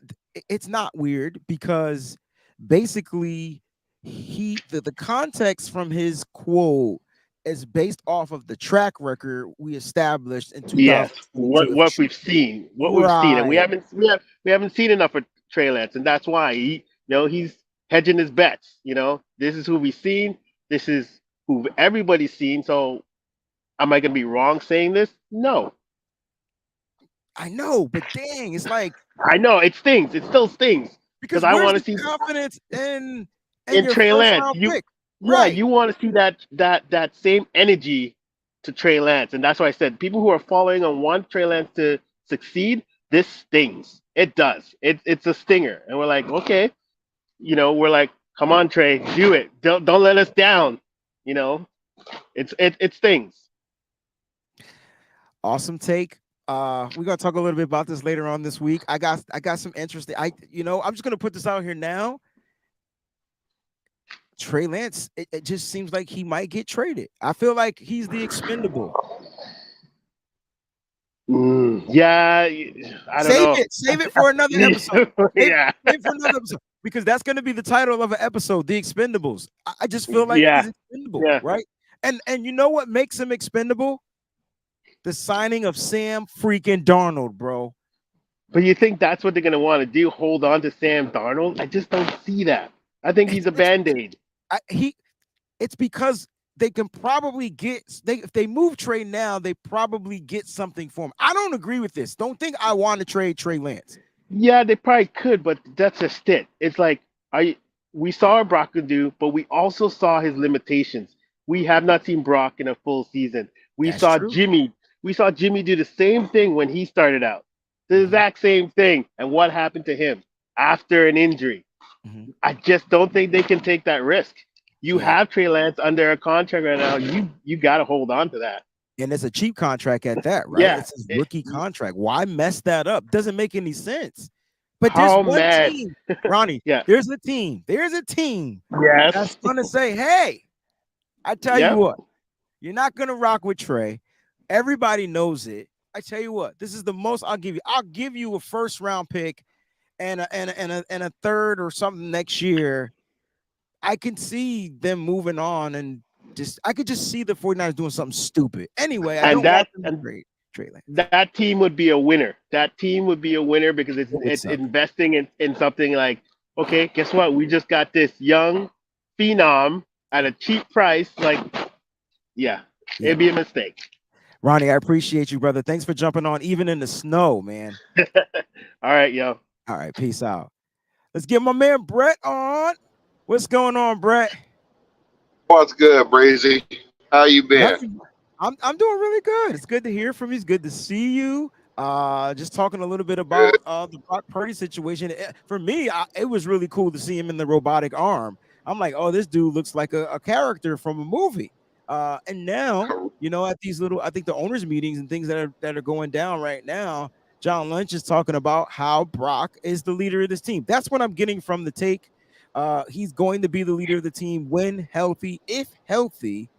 It's not weird because basically the context from his quote is based off of the track record we established in Yes, 2022. what we've seen, and we Right. haven't seen enough of Trey Lance, and that's why he's hedging his bets. This is who we've seen. This is who everybody's seen. So, am I going to be wrong saying this? No, I know, but dang, it's like I know it stings. It still stings because because I where's want to the see confidence in your Trey first Lance. round You pick? Yeah, Right. you want to see that same energy to Trey Lance, and that's why I said people who are following and want Trey Lance to succeed, this stings. It does. It's a stinger, and we're like, okay, we're like, come on, Trey, do it. Don't let us down. It stings. Awesome take. We're gonna talk a little bit about this later on this week. I got some interesting. I'm just gonna put this out here now. Trey Lance, it just seems like he might get traded. I feel like he's the expendable. Yeah, I don't know. Save it for another episode. Yeah, Save it for another episode because that's going to be the title of an episode, The Expendables. I just feel like yeah, he's expendable, yeah. right? And you know what makes him expendable? The signing of Sam freaking Darnold, bro. But you think that's what they're gonna want to do? Hold on to Sam Darnold? I just don't see that. I think he's a band-aid. It's because they can probably if they move Trey now, they probably get something for him. I don't agree with this. Don't think I want to trade Trey Lance. Yeah, they probably could, but that's just it. It's like we saw what Brock could do, but we also saw his limitations. We have not seen Brock in a full season. We That's saw true. Jimmy. We saw Jimmy do the same thing when he started out. The exact same thing. And what happened to him after an injury? I just don't think they can take that risk. You have Trey Lance under a contract right now. You got to hold on to that. And it's a cheap contract at that, right? Yeah. It's his rookie contract. Why mess that up? Doesn't make any sense. But there's How one mad? team, Ronnie. Yeah. There's a team. Yes. That's gonna say, hey, I tell you what, you're not gonna rock with Trey. Everybody knows it. I tell you what, this is the most I'll give you. I'll give you a first round pick and a third or something next year. I can see them moving on and I could just see the 49ers doing something stupid. Anyway, I don't want them to trade Trey Lance. That team would be a winner. That team would be a winner because it's investing in something like, okay, guess what? We just got this young phenom at a cheap price. Like, it'd be a mistake. Ronnie, I appreciate you, brother. Thanks for jumping on, even in the snow, man. All right, yo. All right, peace out. Let's get my man Brett on. What's going on, Brett? What's good, Breezie? How you been? I'm doing really good. It's good to hear from you. It's good to see you. Just talking a little bit about the Brock Purdy situation. For me, it was really cool to see him in the robotic arm I'm like, oh, this dude looks like a character from a movie. And now, at these little, I think the owners' meetings and things that are going down right now, John Lynch is talking about how Brock is the leader of this team. That's what I'm getting from the take. He's going to be the leader of the team when healthy, if healthy.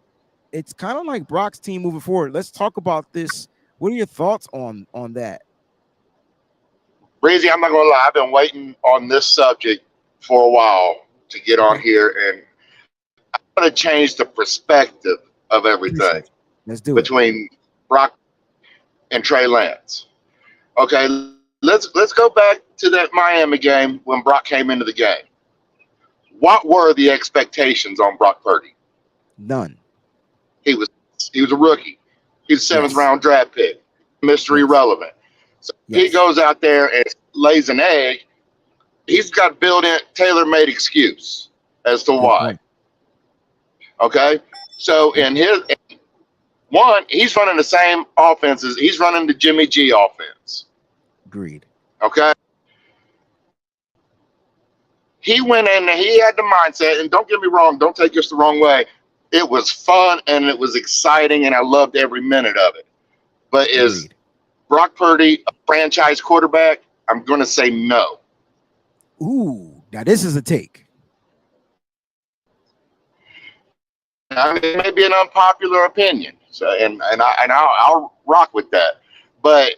It's kind of like Brock's team moving forward. Let's talk about this. What are your thoughts on that? Breezie, I'm not gonna lie, I've been waiting on this subject for a while to get on here, and I'm gonna change the perspective of everything. Let's do between Brock and Trey Lance. Okay, let's go back to that Miami game when Brock came into the game. What were the expectations on Brock Purdy? None. He was a rookie. He's a seventh round draft pick, Mr. Irrelevant. So he goes out there and lays an egg. He's got a built-in, tailor-made excuse as to why. Okay, so in his one, he's running the same offenses. He's running the Jimmy G offense. Agreed. Okay. He went in and he had the mindset, and don't get me wrong, don't take this the wrong way. It was fun and it was exciting, and I loved every minute of it. But is Brock Purdy a franchise quarterback? I'm going to say no. Ooh, now this is a take. I mean, it may be an unpopular opinion, so I'll rock with that. But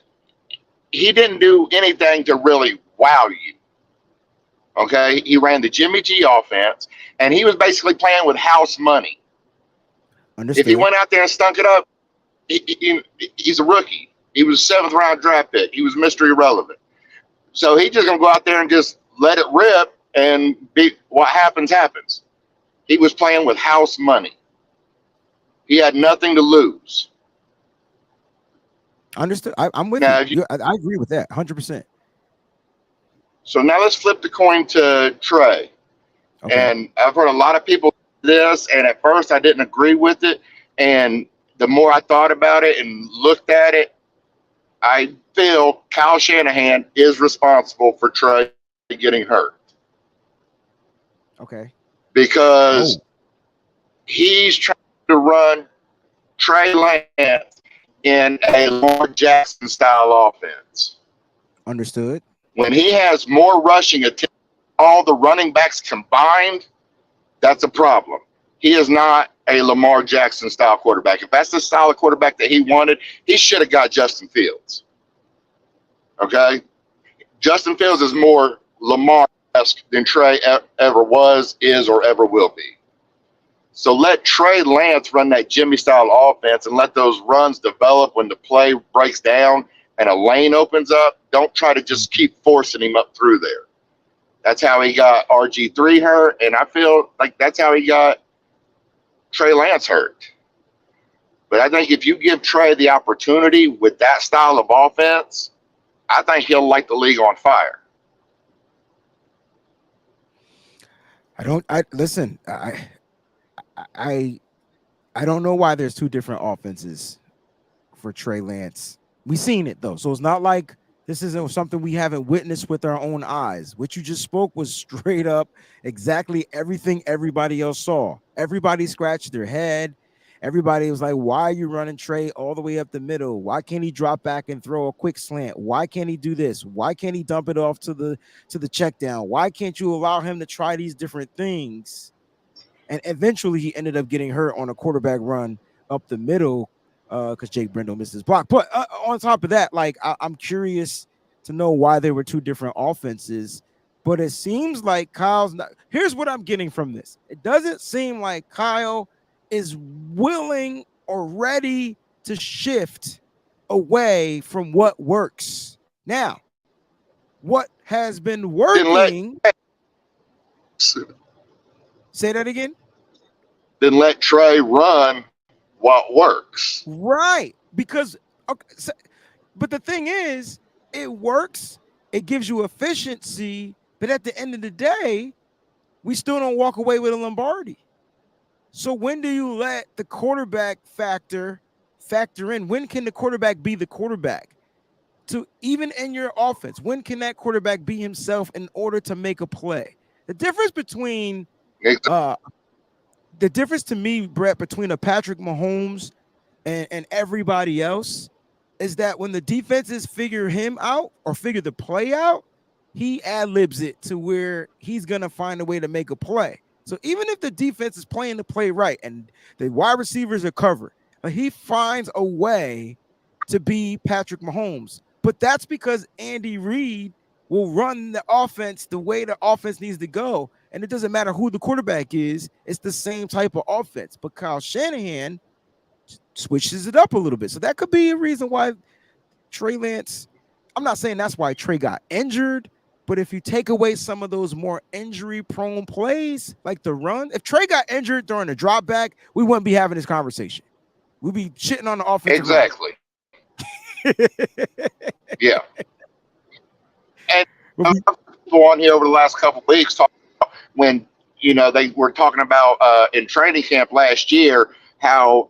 he didn't do anything to really wow you. Okay, he ran the Jimmy G offense, and he was basically playing with house money. Understood. If he went out there and stunk it up, he's a rookie. He was a seventh round draft pick. He was Mr. Irrelevant. So he's just gonna go out there and just let it rip, and what happens happens. He was playing with house money. He had nothing to lose. Understood. I'm with you. I agree with that 100%. So now let's flip the coin to Trey. Okay. And I've heard a lot of people do this, and at first I didn't agree with it. And the more I thought about it and looked at it, I feel Kyle Shanahan is responsible for Trey getting hurt. Okay. Because he's trying to run Trey Lance in a Lamar Jackson style offense. Understood. When he has more rushing attempts, all the running backs combined, that's a problem. He is not a Lamar Jackson style quarterback. If that's the style of quarterback that he wanted, he should have got Justin Okay? Justin Fields is more Lamar-esque than Trey ever was, is, or ever will be. So let Trey Lance run that Jimmy style offense and let those runs develop when the play breaks down and a lane opens up. Don't try to just keep forcing him up through there. That's how he got RG3 hurt, and I feel like that's how he got Trey Lance hurt. But I think if you give Trey the opportunity with that style of offense, I think he'll light the league on fire. Listen, I don't know why there's two different offenses for Trey Lance. We've seen it though, so it's not like this isn't something we haven't witnessed with our own eyes. What you just spoke was straight up exactly everything everybody else saw. Everybody scratched their head. Everybody was like, why are you running Trey all the way up the middle? Why can't he drop back and throw a quick slant? Why can't he do this? Why can't he dump it off to the check down? Why can't you allow him to try these different things? And eventually he ended up getting hurt on a quarterback run up the middle because Jake Brendel missed his block. But on top of that, like I'm curious to know why there were two different offenses. But it seems like Kyle's not. Here's what I'm getting from this. It doesn't seem like Kyle is willing or ready to shift away from what works. Now, what has been working? Say that again. Then let Trey run what works. Right. Because, but the thing is, it works. It gives you efficiency. But at the end of the day, we still don't walk away with a Lombardi. So when do you let the quarterback factor in? When can the quarterback be the quarterback? To even in your offense, when can that quarterback be himself in order to make a play? The difference between The difference to me, Brett, between a Patrick Mahomes and everybody else is that when the defenses figure him out or figure the play out, he ad-libs it to where he's going to find a way to make a play. So even if the defense is playing the play right and the wide receivers are covered, he finds a way to be Patrick Mahomes. But that's because Andy Reid will run the offense the way the offense needs to go. And it doesn't matter who the quarterback is. It's the same type of offense. But Kyle Shanahan switches it up a little bit. So that could be a reason why Trey Lance, I'm not saying that's why Trey got injured, but if you take away some of those more injury-prone plays, like the run, if Trey got injured during the drop back, we wouldn't be having this conversation. We'd be shitting on the offense. Exactly. Yeah. And on here over the last couple of weeks talking about when, they were talking about in training camp last year how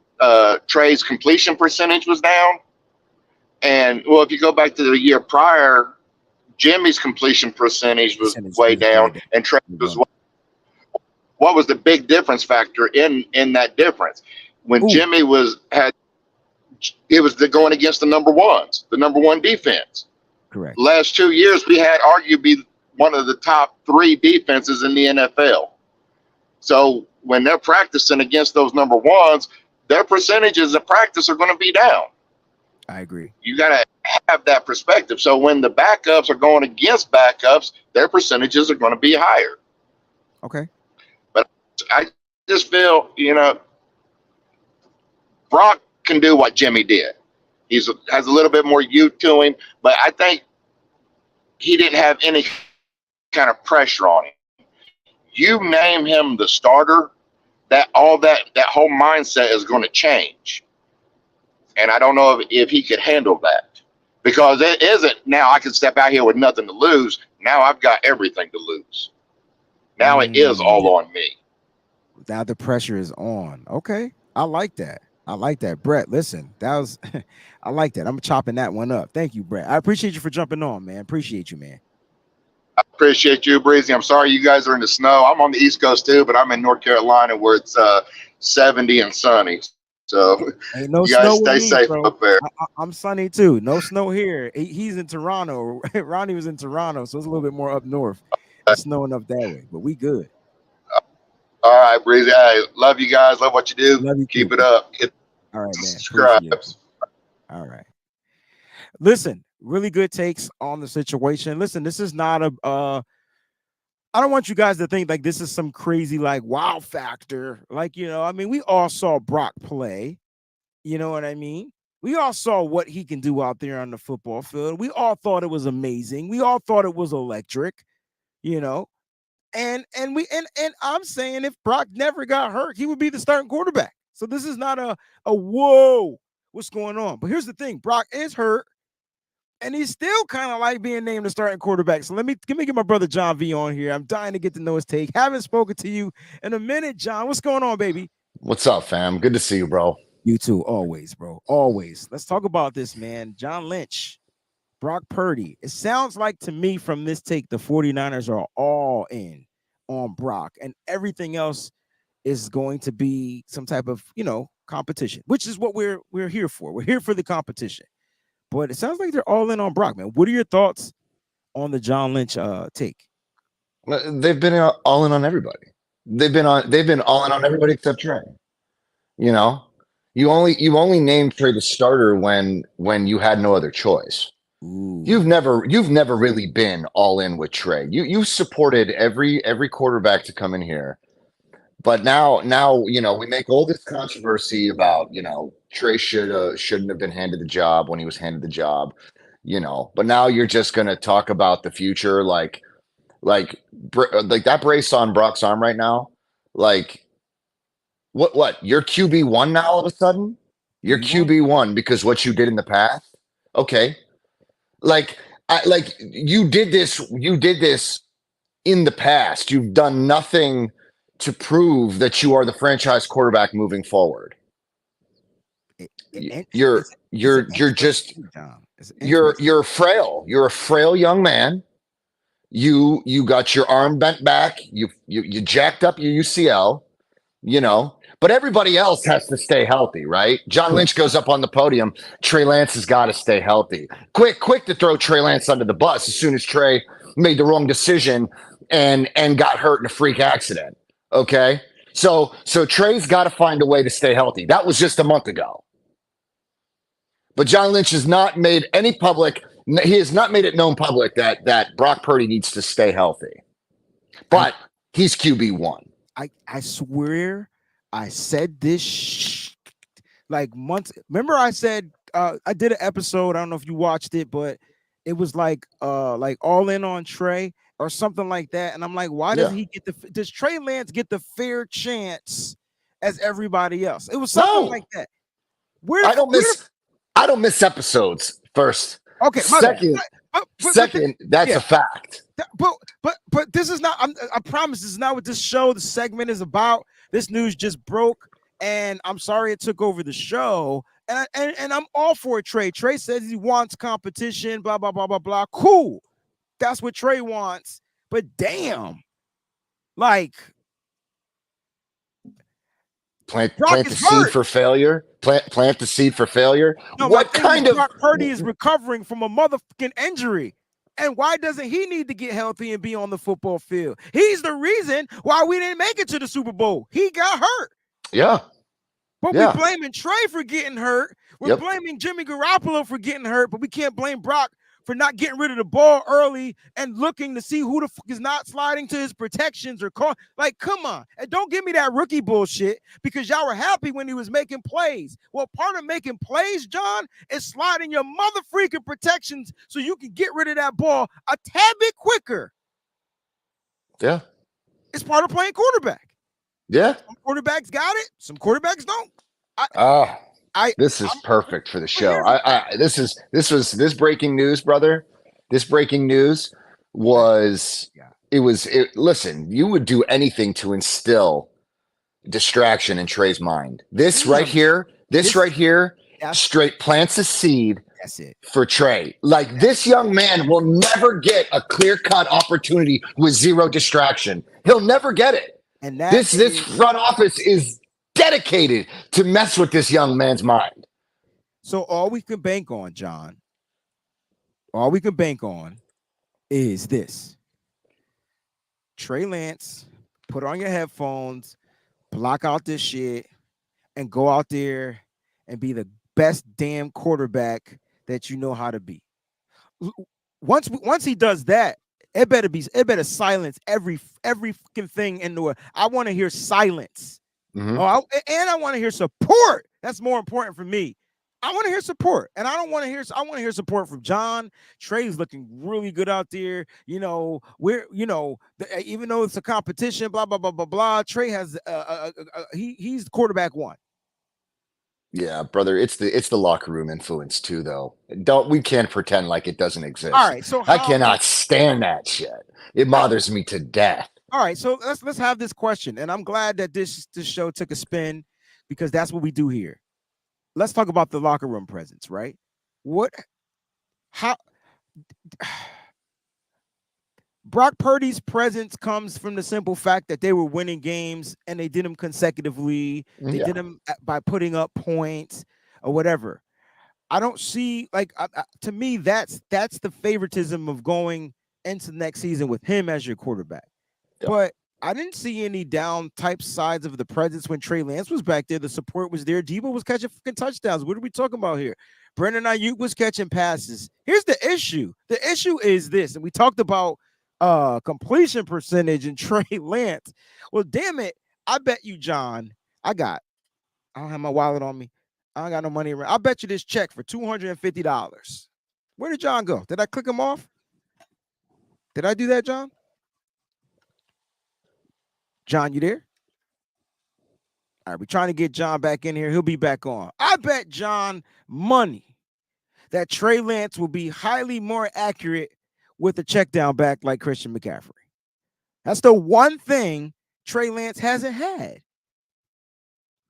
Trey's completion percentage was down. And, well, if you go back to the year prior, Jimmy's completion percentage was way down, and Trey was. What was the big difference factor in that difference? When Jimmy it was going against the number one defense. Correct. Last 2 years, we had arguably one of the top 3 defenses in the NFL. So when they're practicing against those number ones, their percentages of practice are going to be down. I agree. You got to have that perspective. So when the backups are going against backups, their percentages are going to be higher. Okay. But I just feel, Brock can do what Jimmy did. Has a little bit more youth to him, but I think he didn't have any kind of pressure on him. You name him the starter, that whole mindset is going to change. And I don't know if he could handle that, because it isn't now I can step out here with nothing to lose. Now I've got everything to lose. Now it is all on me. Now the pressure is on. Okay. I like that. Brett, listen, I like that. I'm chopping that one up. Thank you, Brett. I appreciate you for jumping on, man. Appreciate you, man. I appreciate you, Breezy. I'm sorry you guys are in the snow. I'm on the East Coast too, but I'm in North Carolina where it's 70 and sunny. So ain't no you guys snow stay safe up there. I'm sunny too. No snow here. He's in Toronto. Ronnie was in Toronto, so it's a little bit more up north. It's snowing up that way, but we good. All right, Breezy. I love you guys. Love what you do. Love you Keep too. it up. All right, man. Subscribe. All right. Listen, really good takes on the situation. Listen, this is not I don't want you guys to think like this is some crazy like wow factor. Like, we all saw Brock play. You know what I mean? We all saw what he can do out there on the football field. We all thought it was amazing. We all thought it was electric, And I'm saying if Brock never got hurt, he would be the starting quarterback. So this is not a whoa, what's going on? But here's the thing: Brock is hurt, and he's still kind of like being named the starting quarterback. So let me get my brother John V on here. I'm dying to get to know his take. Haven't spoken to you in a minute, John. What's going on, baby? What's up, fam? Good to see you, bro. You too, always, bro. Always. Let's talk about this, man. John Lynch, Brock Purdy. It sounds like to me from this take, the 49ers are all in on Brock, and everything else is going to be some type of, competition, which is what we're here for. We're here for the competition. But it sounds like they're all in on Brock, man. What are your thoughts on the John Lynch take? They've been all in on everybody. They've been all in on everybody except Trey. You only named Trey the starter when you had no other choice. Ooh. You've never really been all in with Trey. You supported every quarterback to come in here. But now we make all this controversy about, Trey shouldn't have been handed the job when he was handed the job, but now you're just going to talk about the future. Like that brace on Brock's arm right now. Like what you're QB1 now all of a sudden you're QB1 because what you did in the past. Okay. You did this in the past. You've done nothing to prove that you are the franchise quarterback moving forward. You're frail. You're a frail young man You got your arm bent back. You jacked up your UCL. But everybody else has to stay healthy, right? John Lynch goes up on the podium. Trey Lance has got to stay healthy. Quick to throw Trey Lance under the bus as soon as Trey made the wrong decision and got hurt in a freak accident. Okay, so Trey's got to find a way to stay healthy. That was just a month ago. But John Lynch has not made any public. He has not made it known public that Brock Purdy needs to stay healthy. But he's QB1. I swear I said this like months. Remember I said I did an episode. I don't know if you watched it, but it was like all in on Trey or something like that. And I'm like, why does he get does Trey Lance get the fair chance as everybody else? It was something like that. I don't miss episodes. First. Okay. Second, that's a fact. But this is not. I promise this is not what this show, the segment is about. This news just broke, and I'm sorry it took over the show. And I'm all for it. Trey says he wants competition. Blah blah blah blah blah. Cool, that's what Trey wants. But damn, like plant the seed for failure. Plant the seed for failure. No, what kind of Brock Purdy is recovering from a motherfucking injury? And why doesn't he need to get healthy and be on the football field? He's the reason why we didn't make it to the Super Bowl. He got hurt. Yeah. But we're blaming Trey for getting hurt. We're blaming Jimmy Garoppolo for getting hurt, but we can't blame Brock for not getting rid of the ball early and looking to see who the fuck is not sliding to his protections or call. Like, come on. And don't give me that rookie bullshit because y'all were happy when he was making plays. Well, part of making plays, John, is sliding your mother freaking protections so you can get rid of that ball a tad bit quicker. Yeah. It's part of playing quarterback. Yeah. Some quarterbacks got it. Some quarterbacks don't. This is perfect for the show. This breaking news, brother. This breaking news was listen, you would do anything to instill distraction in Trey's mind. This right here, straight plants a seed for Trey. Like this young man will never get a clear-cut opportunity with zero distraction. He'll never get it. And this front office is dedicated to mess with this young man's mind. So all we can bank on, John, is this. Trey Lance, put on your headphones, block out this shit, and go out there and be the best damn quarterback that you know how to be. Once he does that, it better silence every fucking thing in the world. I want to hear silence. Mm-hmm. And I want to hear support. That's more important for me. I want to hear support, and I want to hear support from John. Trey's looking really good out there. Even though it's a competition, blah blah blah blah blah. Trey has he's quarterback one. Yeah, brother, it's the locker room influence too, though. We can't pretend like it doesn't exist. All right, so I cannot stand that shit. It bothers me to death. All right, so let's have this question, and I'm glad that this show took a spin because that's what we do here. Let's talk about the locker room presence, right? Brock Purdy's presence comes from the simple fact that they were winning games and they did them consecutively. They did them by putting up points or whatever. I don't see to me that's the favoritism of going into next season with him as your quarterback. Yeah. But I didn't see any down type sides of the presence when Trey Lance was back there. The support was there. Debo was catching fucking touchdowns. What are we talking about here? Brandon Ayuk was catching passes. Here's the issue. The issue is this, and we talked about completion percentage and Trey Lance. Well, damn it. I bet you, John, I don't have my wallet on me. I don't got no money around. I bet you this check for $250. Where did John go? Did I click him off? Did I do that, John? John, you there? All right, we're trying to get John back in here. He'll be back on. I bet John money that Trey Lance will be highly more accurate with a check down back like Christian McCaffrey. That's the one thing Trey Lance hasn't had.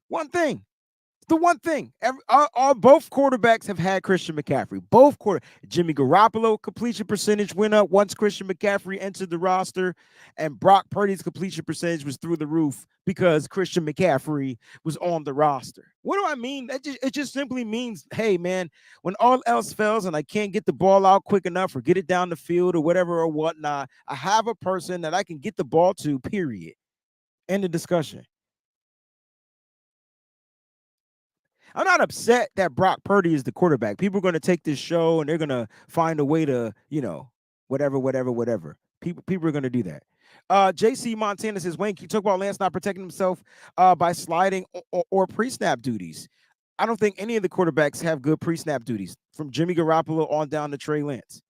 One thing. The one thing, both quarterbacks have had Christian McCaffrey. Jimmy Garoppolo completion percentage went up once Christian McCaffrey entered the roster, and Brock Purdy's completion percentage was through the roof because Christian McCaffrey was on the roster. What do I mean? It just simply means, hey man, when all else fails and I can't get the ball out quick enough or get it down the field or whatever or whatnot, I have a person that I can get the ball to. Period. End of discussion. I'm not upset that Brock Purdy is the quarterback. People are going to take this show and they're going to find a way to, whatever. People are going to do that. JC Montana says, Wayne, can you talk about Lance not protecting himself by sliding or pre-snap duties? I don't think any of the quarterbacks have good pre-snap duties, from Jimmy Garoppolo on down to Trey Lance.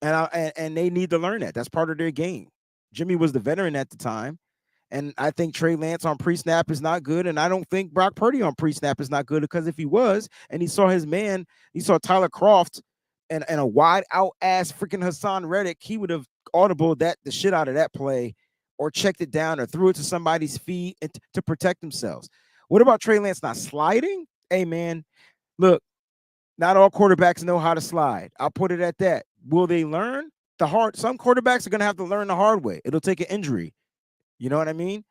And they need to learn that. That's part of their game. Jimmy was the veteran at the time. And I think Trey Lance on pre-snap is not good. And I don't think Brock Purdy on pre-snap is not good, because if he was, and he saw his man, he saw Tyler Kroft and a wide out ass freaking Hassan Reddick, he would have audibled the shit out of that play, or checked it down or threw it to somebody's feet to protect themselves. What about Trey Lance not sliding? Hey, man, look, not all quarterbacks know how to slide. I'll put it at that. Will they learn some quarterbacks are going to have to learn the hard way. It'll take an injury. You know what I mean?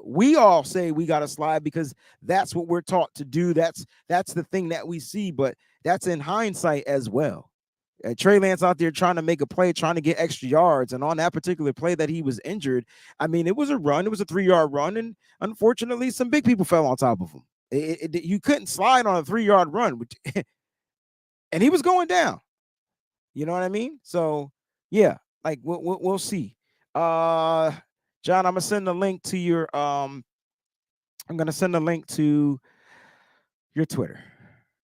We all say we got to slide because that's what we're taught to do. That's the thing that we see, but that's in hindsight as well. Trey Lance out there trying to make a play, trying to get extra yards. And on that particular play that he was injured, I mean, it was a run. It was a 3-yard run. And unfortunately, some big people fell on top of him. You couldn't slide on a 3-yard run. And he was going down. You know what I mean? So, yeah, like we'll see. John, I'm gonna send a link to your I'm gonna send a link to your Twitter.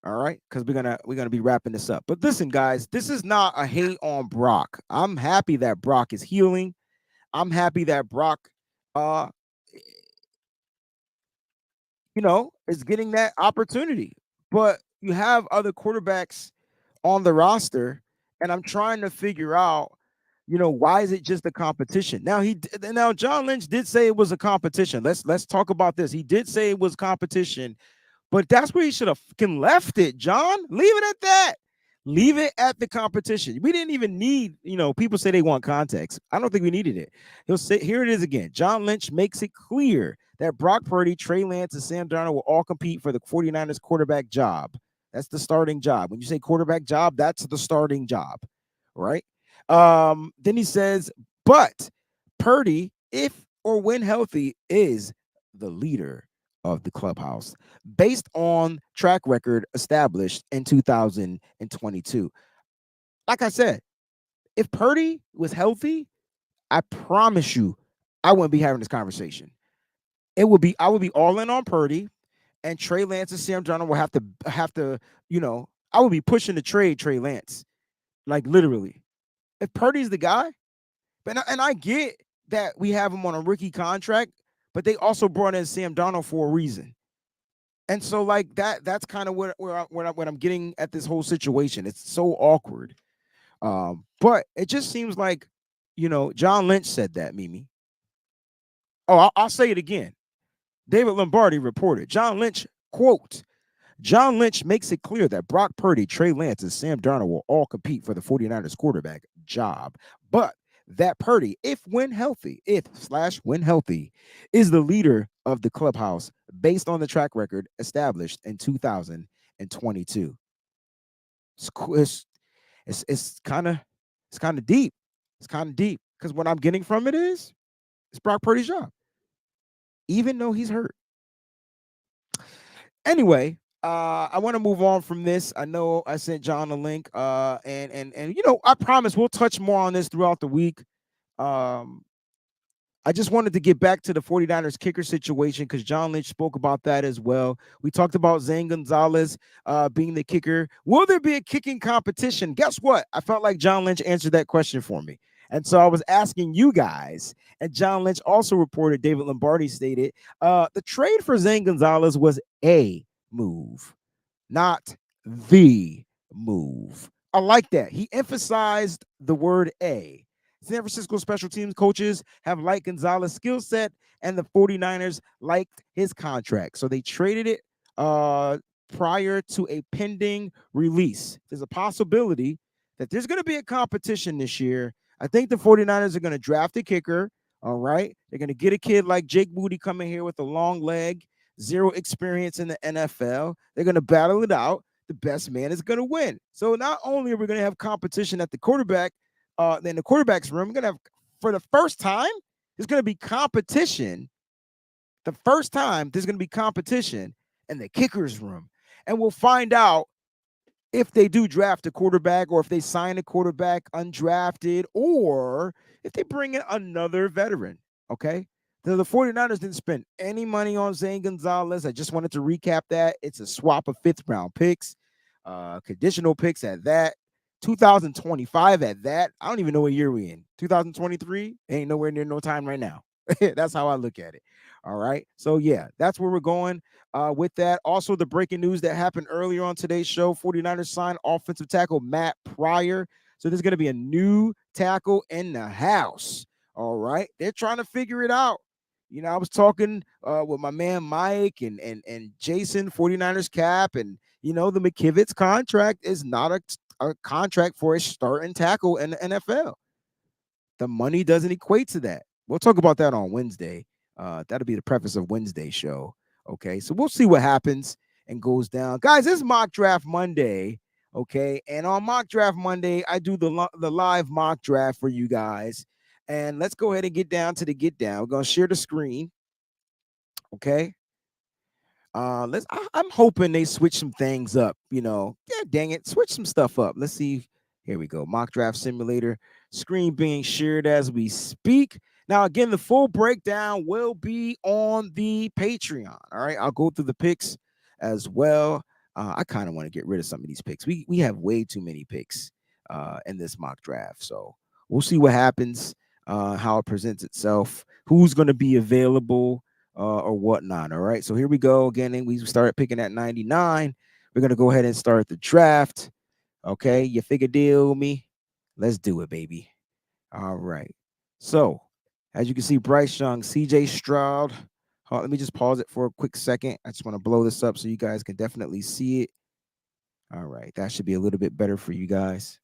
All right, because we're gonna be wrapping this up. But listen, guys, this is not a hate on Brock. I'm happy that Brock is healing. I'm happy that Brock is getting that opportunity. But you have other quarterbacks on the roster, and I'm trying to figure out, why is it just a competition? Now John Lynch did say it was a competition. Let's talk about this. He did say it was competition, but that's where he should have fucking left it, John. Leave it at that. Leave it at the competition. We didn't even need, people say they want context. I don't think we needed it. He'll say, here it is again. John Lynch makes it clear that Brock Purdy, Trey Lance, and Sam Darnold will all compete for the 49ers quarterback job. That's the starting job. When you say quarterback job, that's the starting job, right? Then he says, but Purdy, if or when healthy, is the leader of the clubhouse based on track record established in 2022. Like I said, if Purdy was healthy, I promise you, I wouldn't be having this conversation. I would be all in on Purdy, and Trey Lance and Sam Darnold will have to, I would be pushing to trade Trey Lance, like literally. If Purdy's the guy, and I get that we have him on a rookie contract, but they also brought in Sam Darnold for a reason. And so like that's kind of what I'm getting at this whole situation. It's so awkward. But it just seems like, John Lynch said that, Mimi. Oh, I'll say it again. David Lombardi reported, John Lynch, quote, John Lynch makes it clear that Brock Purdy, Trey Lance, and Sam Darnold will all compete for the 49ers quarterback job, but that Purdy, when healthy, is the leader of the clubhouse based on the track record established in 2022. It's kind of deep. It's kind of deep because what I'm getting from it is it's Brock Purdy's job, even though he's hurt. Anyway, I want to move on from this. I know I sent John a link, and I promise we'll touch more on this throughout the week. I just wanted to get back to the 49ers kicker situation because John Lynch spoke about that as well. We talked about Zane Gonzalez being the kicker. Will there be a kicking competition? Guess what? I felt like John Lynch answered that question for me. And so I was asking you guys, and John Lynch also reported, David Lombardi stated, the trade for Zane Gonzalez was a move, not the move. I like that. He emphasized the word a. San Francisco special teams coaches have liked Gonzalez's skill set, and the 49ers liked his contract. So they traded it prior to a pending release. There's a possibility that there's going to be a competition this year. I think the 49ers are going to draft a kicker. All right. They're going to get a kid like Jake Moody coming here with a long leg, zero experience in the NFL. They're going to battle it out. The best man is going to win. So not only are we going to have competition at the quarterback, in the quarterback's room, we're going to have, for the first time, there's going to be competition. The first time there's going to be competition in the kicker's room. And we'll find out if they do draft a quarterback or if they sign a quarterback undrafted or if they bring in another veteran. Okay. So the 49ers didn't spend any money on Zane Gonzalez. I just wanted to recap that. It's a swap of 5th round picks, conditional picks at that, 2025 at that. I don't even know what year we're in. 2023 ain't nowhere near no time right now. That's how I look at it. All right. So, yeah, that's where we're going with that. Also, the breaking news that happened earlier on today's show, 49ers signed offensive tackle Matt Pryor. So there's going to be a new tackle in the house. All right. They're trying to figure it out. You know, I was talking with my man Mike and Jason, 49ers cap, and, you know, the McKivitz contract is not a contract for a starting tackle in the NFL. The money doesn't equate to that. We'll talk about that on Wednesday. That'll be the preface of Wednesday's show. Okay, so we'll see what happens and goes down. Guys, this is Mock Draft Monday. Okay, and on Mock Draft Monday, I do the live mock draft for you guys. And let's go ahead and get down to the get down. We're gonna share the screen. Okay. I'm hoping they switch some things up. You know, yeah, dang it, switch some stuff up. Let's see. Here we go. Mock Draft Simulator screen being shared as we speak. Now, again, the full breakdown will be on the Patreon. All right, I'll go through the picks as well. I kind of want to get rid of some of these picks. We have way too many picks in this mock draft, so we'll see what happens, how it presents itself, who's going to be available or whatnot. All right, so here we go again. And we started picking at 99. We're going to go ahead and start the draft. Okay, you figure deal me? Let's do it, baby. All right. So, as you can see, Bryce Young, CJ Stroud. Let me just pause it for a quick second. I just want to blow this up so you guys can definitely see it. All right, that should be a little bit better for you guys.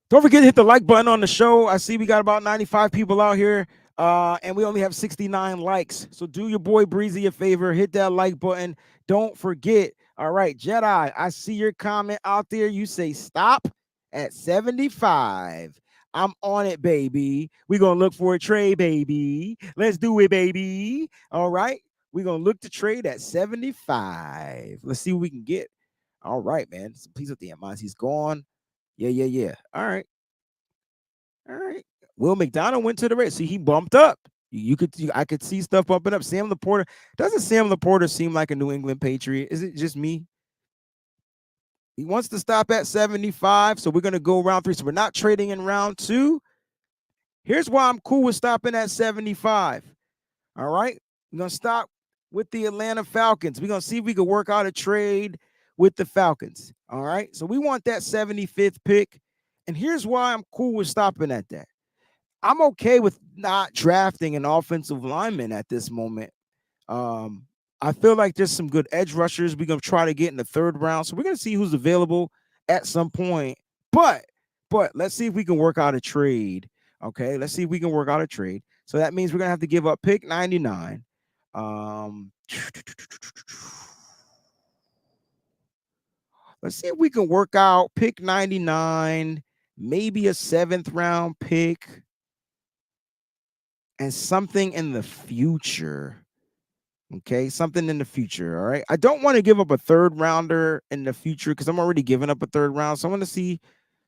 Don't forget to hit the like button on the show. I see we got about 95 people out here, and we only have 69 likes. So do your boy Breezie a favor, hit that like button. Don't forget. All right, Jedi, I see your comment out there. You say stop at 75. I'm on it, baby. We're going to look for a trade, baby. Let's do it, baby. All right. We're going to look to trade at 75. Let's see what we can get. All right, man. Please with the Amaz. He's gone. Yeah. All right. Will McDonald went to the race. See, he bumped up. I could see stuff bumping up. Sam Laporta. Doesn't Sam Laporta seem like a New England Patriot? Is it just me? He wants to stop at 75, so we're going to go round 3. So we're not trading in round 2. Here's why I'm cool with stopping at 75. All right? We're going to stop with the Atlanta Falcons. We're going to see if we can work out a trade with the Falcons. All right? So we want that 75th pick. And here's why I'm cool with stopping at that. I'm okay with not drafting an offensive lineman at this moment. I feel like there's some good edge rushers we're going to try to get in the 3rd round. So we're going to see who's available at some point. But let's see if we can work out a trade. Okay, let's see if we can work out a trade. So that means we're going to have to give up pick 99. Let's see if we can work out pick 99, maybe a 7th round pick, and something in the future. Okay, something in the future. All right. I don't want to give up a 3rd rounder in the future because I'm already giving up a 3rd round. So I want to see.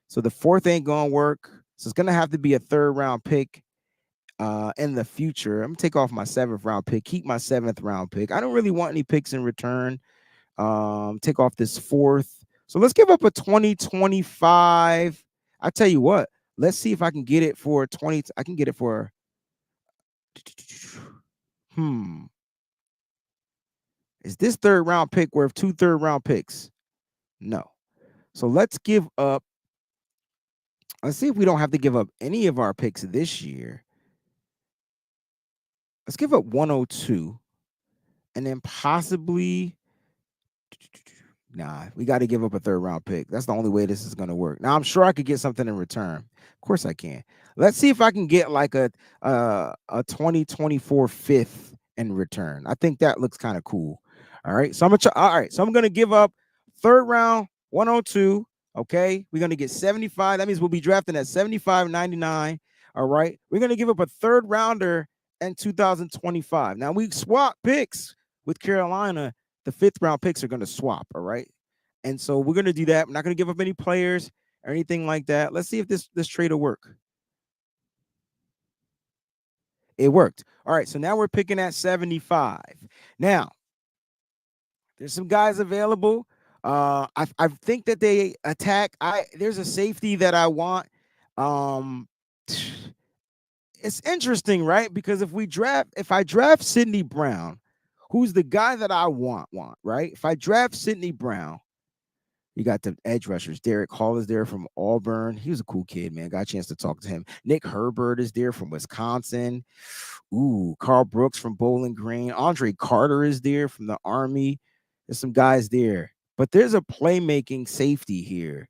So the 4th ain't going to work. So it's going to have to be a 3rd round pick in the future. I'm going to take off my 7th round pick, keep my 7th round pick. I don't really want any picks in return. Take off this 4th. So let's give up a 2025. I tell you what, let's see if I can get it for 20. I can get it for. Is this 3rd round pick worth 2 3rd round picks? No. So let's give up. Let's see if we don't have to give up any of our picks this year. Let's give up 102. and then possibly. Nah, we got to give up a third round pick. That's the only way this is going to work. Now, I'm sure I could get something in return. Of course I can. Let's see if I can get like a 2024 fifth in return. I think that looks kind of cool. All right. So I'm going to give up third round 102. Okay. We're going to get 75. That means we'll be drafting at 75.99. All right. We're going to give up a third rounder in 2025. Now we swap picks with Carolina. The fifth round picks are going to swap. All right. And so we're going to do that. I'm not going to give up any players or anything like that. Let's see if this trade will work. It worked. All right. So now we're picking at 75. Now, there's some guys available. I think that they attack. There's a safety that I want. It's interesting, right? Because if I draft Sidney Brown, who's the guy that I want, right? If I draft Sidney Brown, you got the edge rushers. Derek Hall is there from Auburn. He was a cool kid, man. Got a chance to talk to him. Nick Herbert is there from Wisconsin. Ooh, Carl Brooks from Bowling Green. Andre Carter is there from the Army. There's some guys there. But there's a playmaking safety here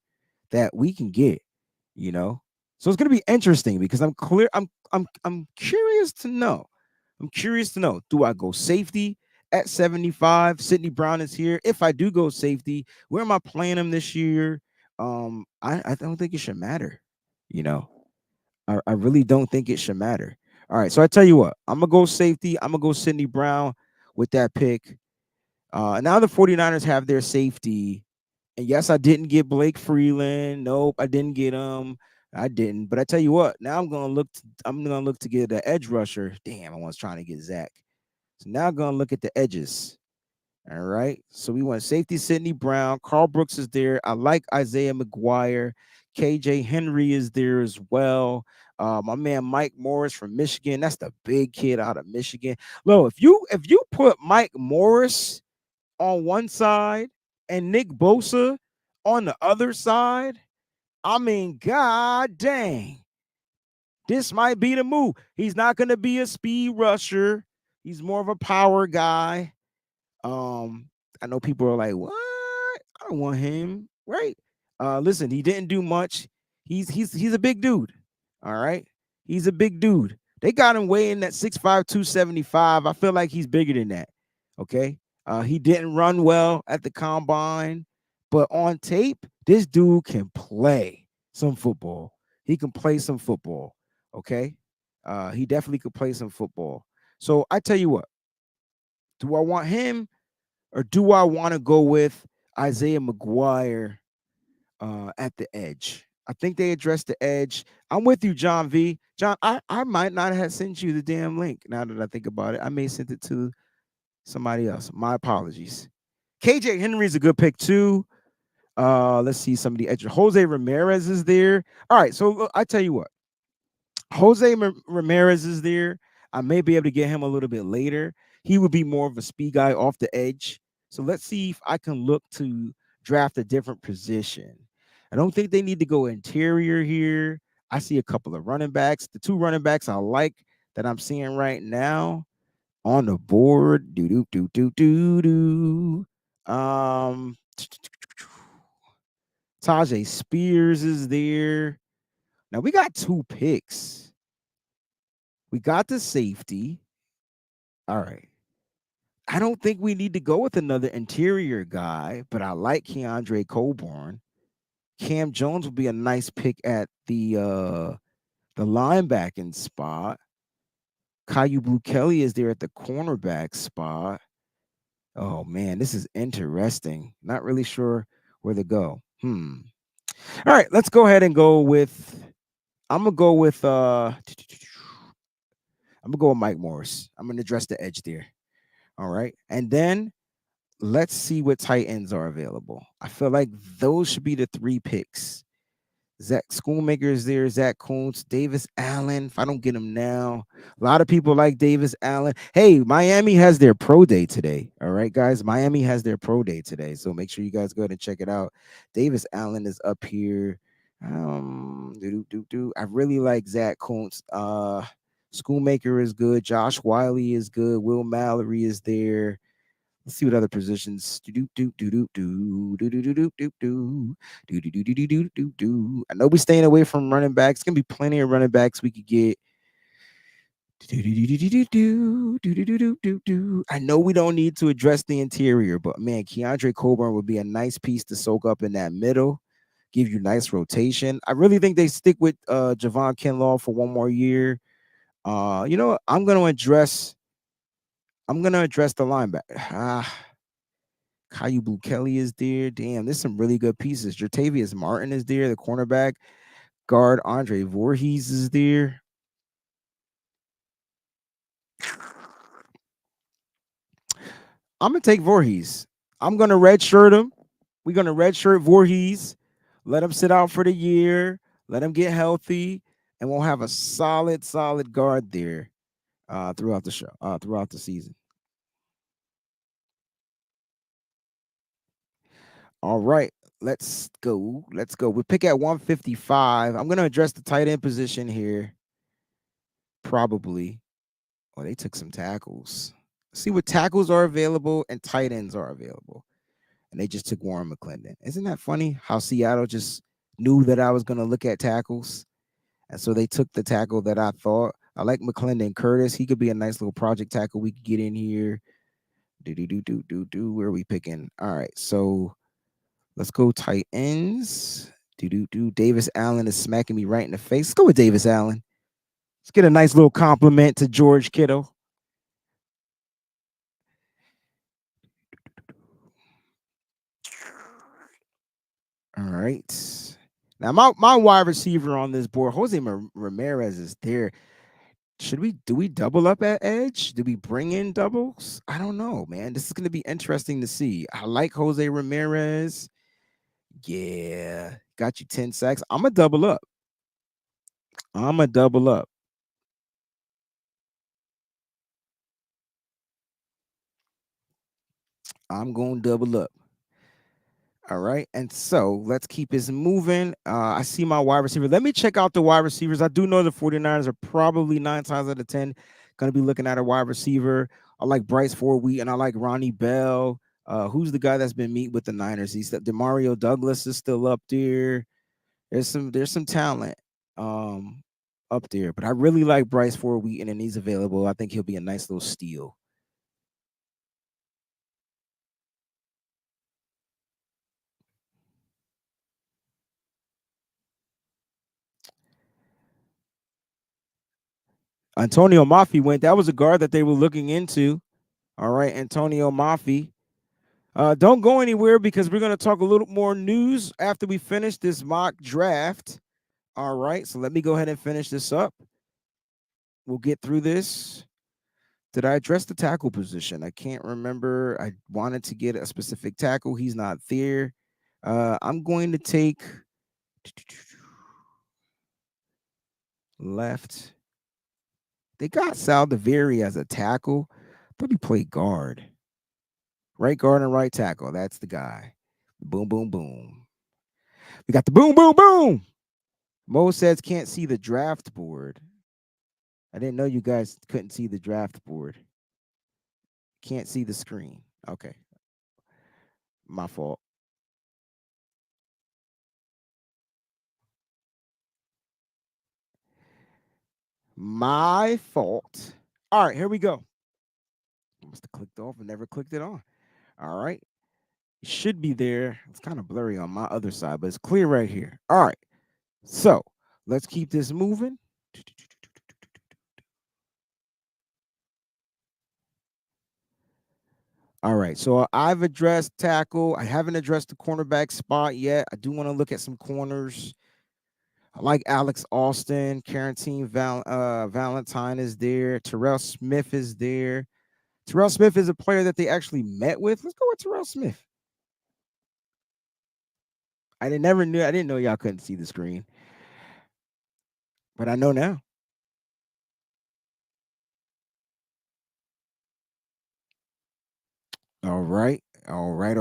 that we can get, you know. So it's going to be interesting because I'm curious to know. I'm curious to know, do I go safety at 75? Sidney Brown is here. If I do go safety, where am I playing him this year? I don't think it should matter. You know, I really don't think it should matter. All right, so I tell you what, I'm gonna go safety. I'm gonna go Sidney Brown with that pick. Now the 49ers have their safety. And yes, I didn't get Blake Freeland. Nope, I didn't get him. I didn't. But I tell you what, now I'm gonna look to get an edge rusher. Damn, I was trying to get Zach. So now I'm gonna look at the edges. All right. So we want safety Sidney Brown. Carl Brooks is there. I like Isaiah McGuire. KJ Henry is there as well. My man Mike Morris from Michigan. That's the big kid out of Michigan. Look, if you put Mike Morris on one side and Nick Bosa on the other side, I mean, god dang. This might be the move. He's not going to be a speed rusher. He's more of a power guy. I know people are like, "What? I don't want him." Right? Listen, he didn't do much. He's a big dude. All right? He's a big dude. They got him weighing at 6'5", 275. I feel like he's bigger than that. Okay? He didn't run well at the combine, but on tape, this dude can play some football. He can play some football. Okay? He definitely could play some football. So I tell you what, do I want him or do I want to go with Isaiah McGuire at the edge? I think they addressed the edge. I'm with you, John V. John, I might not have sent you the damn link now that I think about it. I may have sent it to somebody else. My apologies. KJ Henry is a good pick too. Let's see some of the edge. Jose Ramirez is there. All right, so look, I tell you what. Jose Ramirez is there. I may be able to get him a little bit later. He would be more of a speed guy off the edge. So let's see if I can look to draft a different position. I don't think they need to go interior here. I see a couple of running backs. The two running backs I like that I'm seeing right now on the board. Tajay Spears is there. Now we got two picks. We got the safety. All right. I don't think we need to go with another interior guy, but I like Keandre Coburn. Cam Jones would be a nice pick at the linebacking spot. Caillou Blue Kelly is there at the cornerback spot. Oh man, this is interesting. Not really sure where to go. All right, let's go ahead and go with. I'm gonna go with Mike Morris. I'm gonna address the edge there. All right. And then let's see what tight ends are available. I feel like those should be the three picks. Zach Schoolmaker is there, Zach Kuntz, Davis Allen. If I don't get him now, a lot of people like Davis Allen. Hey, Miami has their pro day today. All right, guys. Miami has their pro day today. So make sure you guys go ahead and check it out. Davis Allen is up here. I really like Zach Kuntz. Schoolmaker is good. Josh Wiley is good. Will Mallory is there. Let's see what other positions. I know we're staying away from running backs. It's gonna be plenty of running backs we could get. I know we don't need to address the interior, but man, Keandre Coburn would be a nice piece to soak up in that middle, give you nice rotation. I really think they stick with Javon Kinlaw for one more year. You know what? I'm gonna address the linebacker. Caillou Blue Kelly is there. Damn, there's some really good pieces. Jertavius Martin is there. The cornerback guard Andre Voorhees is there. I'm gonna take Voorhees. I'm gonna redshirt him. We're gonna redshirt Voorhees. Let him sit out for the year. Let him get healthy, and we'll have a solid guard there throughout the show, throughout the season. All right, let's go. Let's go. We pick at 155. I'm gonna address the tight end position here. Probably. Oh, they took some tackles. See what tackles are available and tight ends are available. And they just took Warren McClendon. Isn't that funny how Seattle just knew that I was going to look at tackles? And so they took the tackle that I thought. I like McClendon Curtis. He could be a nice little project tackle we could get in here. Where are we picking? All right. So let's go tight ends. Davis Allen is smacking me right in the face. Let's go with Davis Allen. Let's get a nice little compliment to George Kittle. All right. Now my wide receiver on this board, Jose Ramirez is there. Do we double up at edge? Do we bring in doubles? I don't know, man. This is going to be interesting to see. I like Jose Ramirez. Yeah. Got you 10 sacks. I'm going to double up. I'm going to double up. All right. And so let's keep this moving. I see my wide receiver. Let me check out the wide receivers. I do know the 49ers are probably 9 times out of 10 going to be looking at a wide receiver. I like Bryce Ford Wheat and I like Ronnie Bell. Who's the guy that's been meeting with the Niners? He's Demario Douglas is still up there. There's some talent up there, but I really like Bryce Ford Wheaton and he's available. I think he'll be a nice little steal. Antonio Mafi went. That was a guard that they were looking into. All right, Antonio Mafi. Don't go anywhere because we're going to talk a little more news after we finish this mock draft. All right, so let me go ahead and finish this up. We'll get through this. Did I address the tackle position? I can't remember. I wanted to get a specific tackle. He's not there. I'm going to take left. They got Saldiveri as a tackle. But he played guard. Right guard and right tackle. That's the guy. Boom, boom, boom. We got the boom, boom, boom. Mo says can't see the draft board. I didn't know you guys couldn't see the draft board. Can't see the screen. Okay. My fault. My fault. All right, here we go. I must have clicked off and never clicked it on. All right. It should be there. It's kind of blurry on my other side, but it's clear right here. All right. So let's keep this moving. All right. So I've addressed tackle. I haven't addressed the cornerback spot yet. I do want to look at some corners. I like Alex Austin. Carantine Valentine is there. Terrell Smith is there. Terrell Smith is a player that they actually met with. Let's go with Terrell Smith. I didn't know y'all couldn't see the screen. But I know now. All right. All right.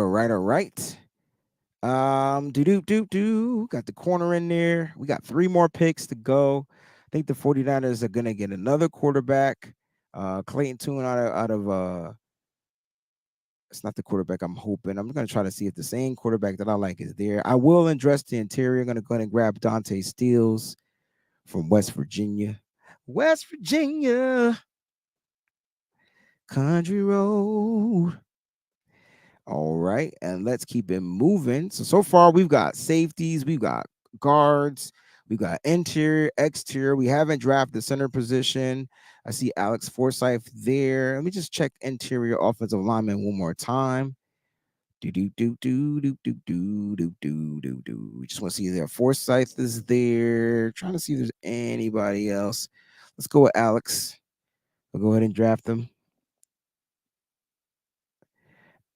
Got the corner in there. We got 3 more picks to go. I think the 49ers are gonna get another quarterback. Clayton Tune out of It's not the quarterback I'm hoping. I'm going to try to see if the same quarterback that I like is there. I will address the interior. I'm going to go ahead and grab Dante Steele from West Virginia. West Virginia. Country Road. All right. And let's keep it moving. So far, we've got safeties. We've got guards. We've got interior, exterior. We haven't drafted the center position. I see Alex Forsyth there. Let me just check interior offensive lineman one more time. Do do do do do do do do do do do. We just want to see there. Forsyth is there. Trying to see if there's anybody else. Let's go with Alex. We'll go ahead and draft them.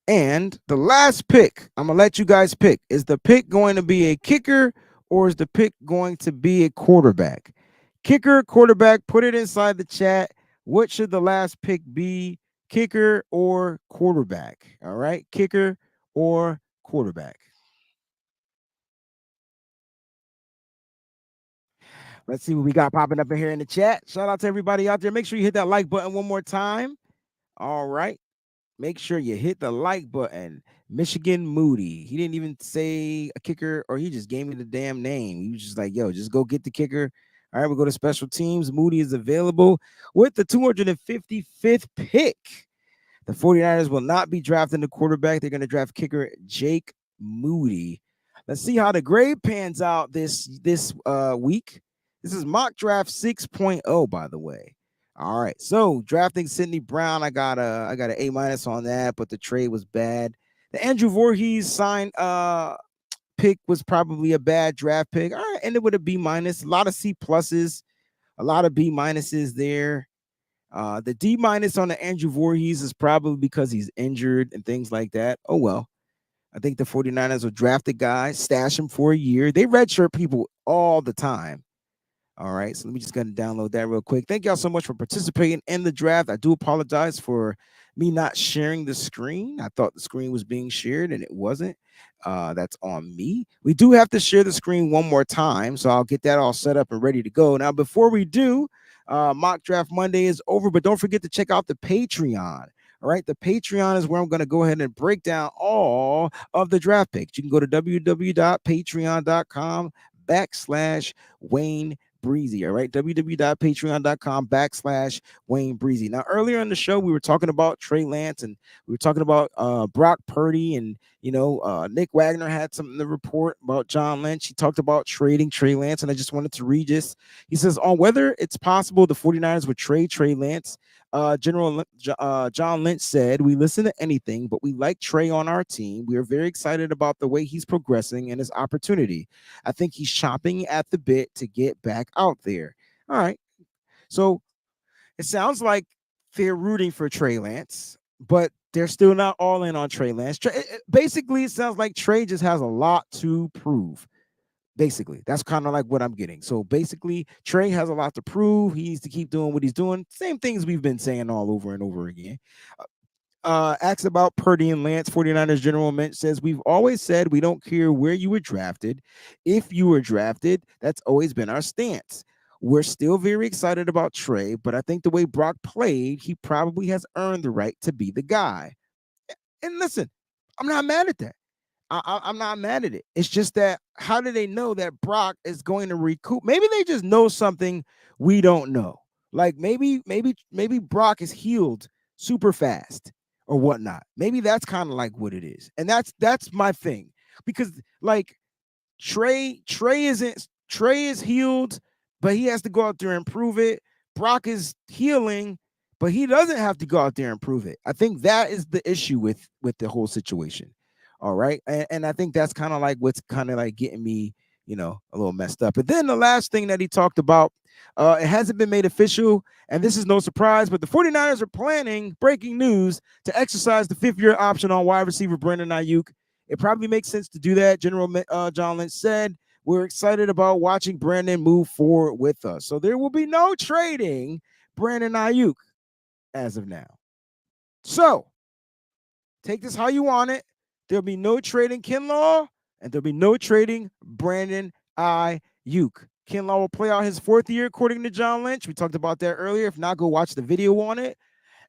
And the last pick, I'm gonna let you guys pick. Is the pick going to be a kicker or is the pick going to be a quarterback? Kicker, quarterback, put it inside the chat. What should the last pick be? Kicker or quarterback? All right, kicker or quarterback. Let's see what we got popping up in here in the chat. Shout out to everybody out there. Make sure you hit that like button one more time. All right. Make sure you hit the like button. Michigan Moody. He didn't even say a kicker, or he just gave me the damn name. He was just like, yo, just go get the kicker. All right, we'll go to special teams. Moody is available with the 255th pick. The 49ers will not be drafting the quarterback. They're going to draft kicker Jake Moody. Let's see how the grade pans out this week. This is mock draft 6.0, by the way. All right, so drafting Sidney Brown, I got an A- on that, but the trade was bad. The Andrew Voorhees signed pick was probably a bad draft pick. All right, ended with a B-. A lot of C pluses, a lot of B- there. The D- on the Andrew Voorhees is probably because he's injured and things like that. Oh well. I think the 49ers will draft a guy, stash him for a year. They redshirt people all the time. All right, so let me just go ahead and download that real quick. Thank y'all so much for participating in the draft. I do apologize for me not sharing the screen. I thought the screen was being shared and it wasn't. That's on me. We do have to share the screen one more time, so I'll get that all set up and ready to go. Now, before we do, Mock Draft Monday is over, but don't forget to check out the Patreon. All right, the Patreon is where I'm going to go ahead and break down all of the draft picks. You can go to www.patreon.com/WayneBreezie. All right, www.patreon.com/WayneBreezie. Now, earlier in the show, we were talking about Trey Lance and we were talking about Brock Purdy, and Nick Wagner had something to report about John Lynch. He talked about trading Trey Lance, and I just wanted to read this. He says, on whether it's possible the 49ers would trade Trey Lance, General John Lynch said, we listen to anything, but we like Trey on our team. We are very excited about the way he's progressing and his opportunity. I think he's chomping at the bit to get back out there. All right. So it sounds like they're rooting for Trey Lance, but they're still not all in on Trey Lance. Basically, it sounds like Trey just has a lot to prove. Basically, that's kind of like what I'm getting. So basically, Trey has a lot to prove. He needs to keep doing what he's doing. Same things we've been saying all over and over again. Asks about Purdy and Lance. 49ers General Mint says, we've always said we don't care where you were drafted. If you were drafted, that's always been our stance. We're still very excited about Trey, but I think the way Brock played, he probably has earned the right to be the guy. And listen, I'm not mad at that. I'm not mad at it. It's just that how do they know that Brock is going to recoup? Maybe they just know something we don't know. Like maybe Brock is healed super fast or whatnot. Maybe that's kind of like what it is. And that's my thing. Because like Trey is healed, but he has to go out there and prove it. Brock is healing, but he doesn't have to go out there and prove it. I think that is the issue with the whole situation. All right. And I think that's kind of like what's kind of like getting me, a little messed up. And then the last thing that he talked about, it hasn't been made official, and this is no surprise, but the 49ers are planning, breaking news, to exercise the 5th-year option on wide receiver Brandon Ayuk. It probably makes sense to do that. General John Lynch said, we're excited about watching Brandon move forward with us. So there will be no trading Brandon Ayuk as of now. So take this how you want it. There'll be no trading Kinlaw, and there'll be no trading Brandon Ayuk. Kinlaw will play out his 4th year, according to John Lynch. We talked about that earlier. If not, go watch the video on it.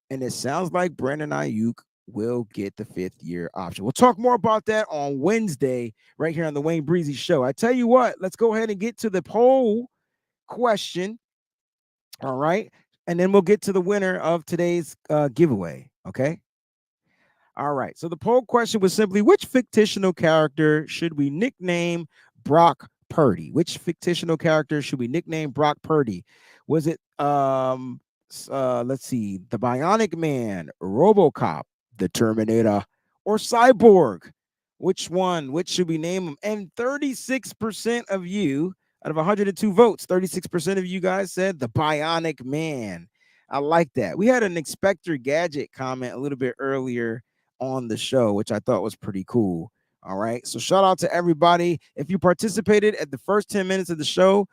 And it sounds like Brandon Ayuk will get the 5th-year option. We'll talk more about that on Wednesday right here on the WayneBreezie Show. I tell you what, let's go ahead and get to the poll question. All right. And then we'll get to the winner of today's giveaway. Okay. All right. So the poll question was simply, which fictional character should we nickname Brock Purdy? Which fictional character should we nickname Brock Purdy? Was it let's see, the Bionic Man, RoboCop, the Terminator, or Cyborg? Which one? Which should we name him? And 36% of you, out of 102 votes, 36% of you guys said the Bionic Man. I like that. We had an Inspector Gadget comment a little bit earlier on the show, which I thought was pretty cool. All right. So shout out to everybody. If you participated at the first 10 minutes of the show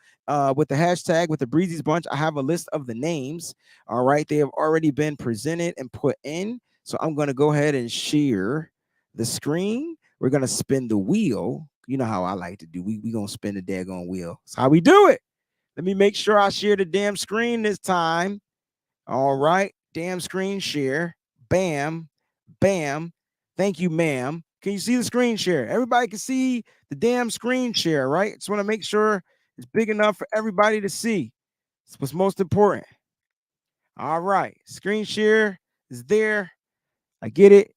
with the hashtag with the Breezie's Bunch, I have a list of the names. All right. They have already been presented and put in. So I'm going to go ahead and share the screen. We're going to spin the wheel. You know how I like to do. We going to spin the daggone wheel. That's how we do it. Let me make sure I share the damn screen this time. All right. Damn screen share. Bam. Bam. Thank you, ma'am. Can you see the screen share? Everybody can see the damn screen share, right? Just want to make sure it's big enough for everybody to see. That's what's most important. All right. Screen share is there. I get it.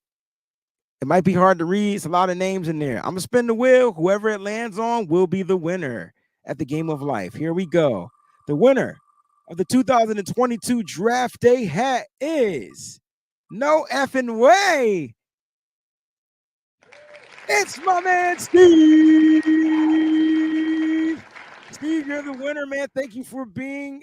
It might be hard to read. It's a lot of names in there. I'm going to spin the wheel. Whoever it lands on will be the winner at the game of life. Here we go. The winner of the 2022 draft day hat is no effing way. It's my man, Steve. Steve, you're the winner, man. Thank you for being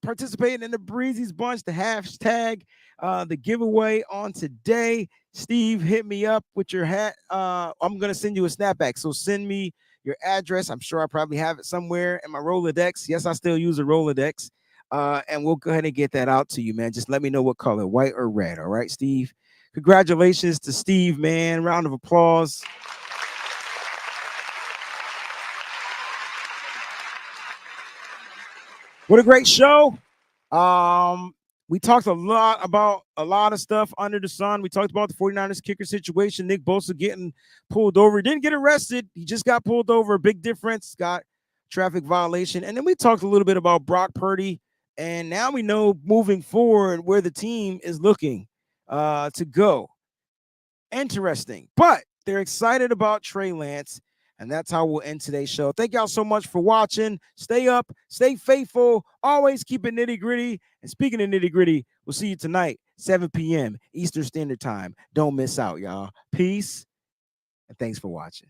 participating in the Breezie's Bunch, the hashtag, the giveaway on today. Steve, hit me up with your hat. I'm going to send you a snapback. So send me your address. I'm sure I probably have it somewhere in my Rolodex. Yes, I still use a Rolodex. And we'll go ahead and get that out to you, man. Just let me know what color, white or red. All right, Steve? Congratulations to Steve, man. Round of applause. What a great show. We talked a lot about a lot of stuff under the sun. We talked about the 49ers kicker situation. Nick Bosa getting pulled over. He didn't get arrested. He just got pulled over. Big difference. Got traffic violation. And then we talked a little bit about Brock Purdy. And now we know moving forward where the team is looking to go. Interesting. But they're excited about Trey Lance. And that's how we'll end today's show. Thank y'all so much for watching. Stay up, stay faithful, always keep it nitty gritty. And speaking of nitty gritty, we'll see you tonight, 7 p.m. Eastern Standard Time. Don't miss out, y'all. Peace, and thanks for watching.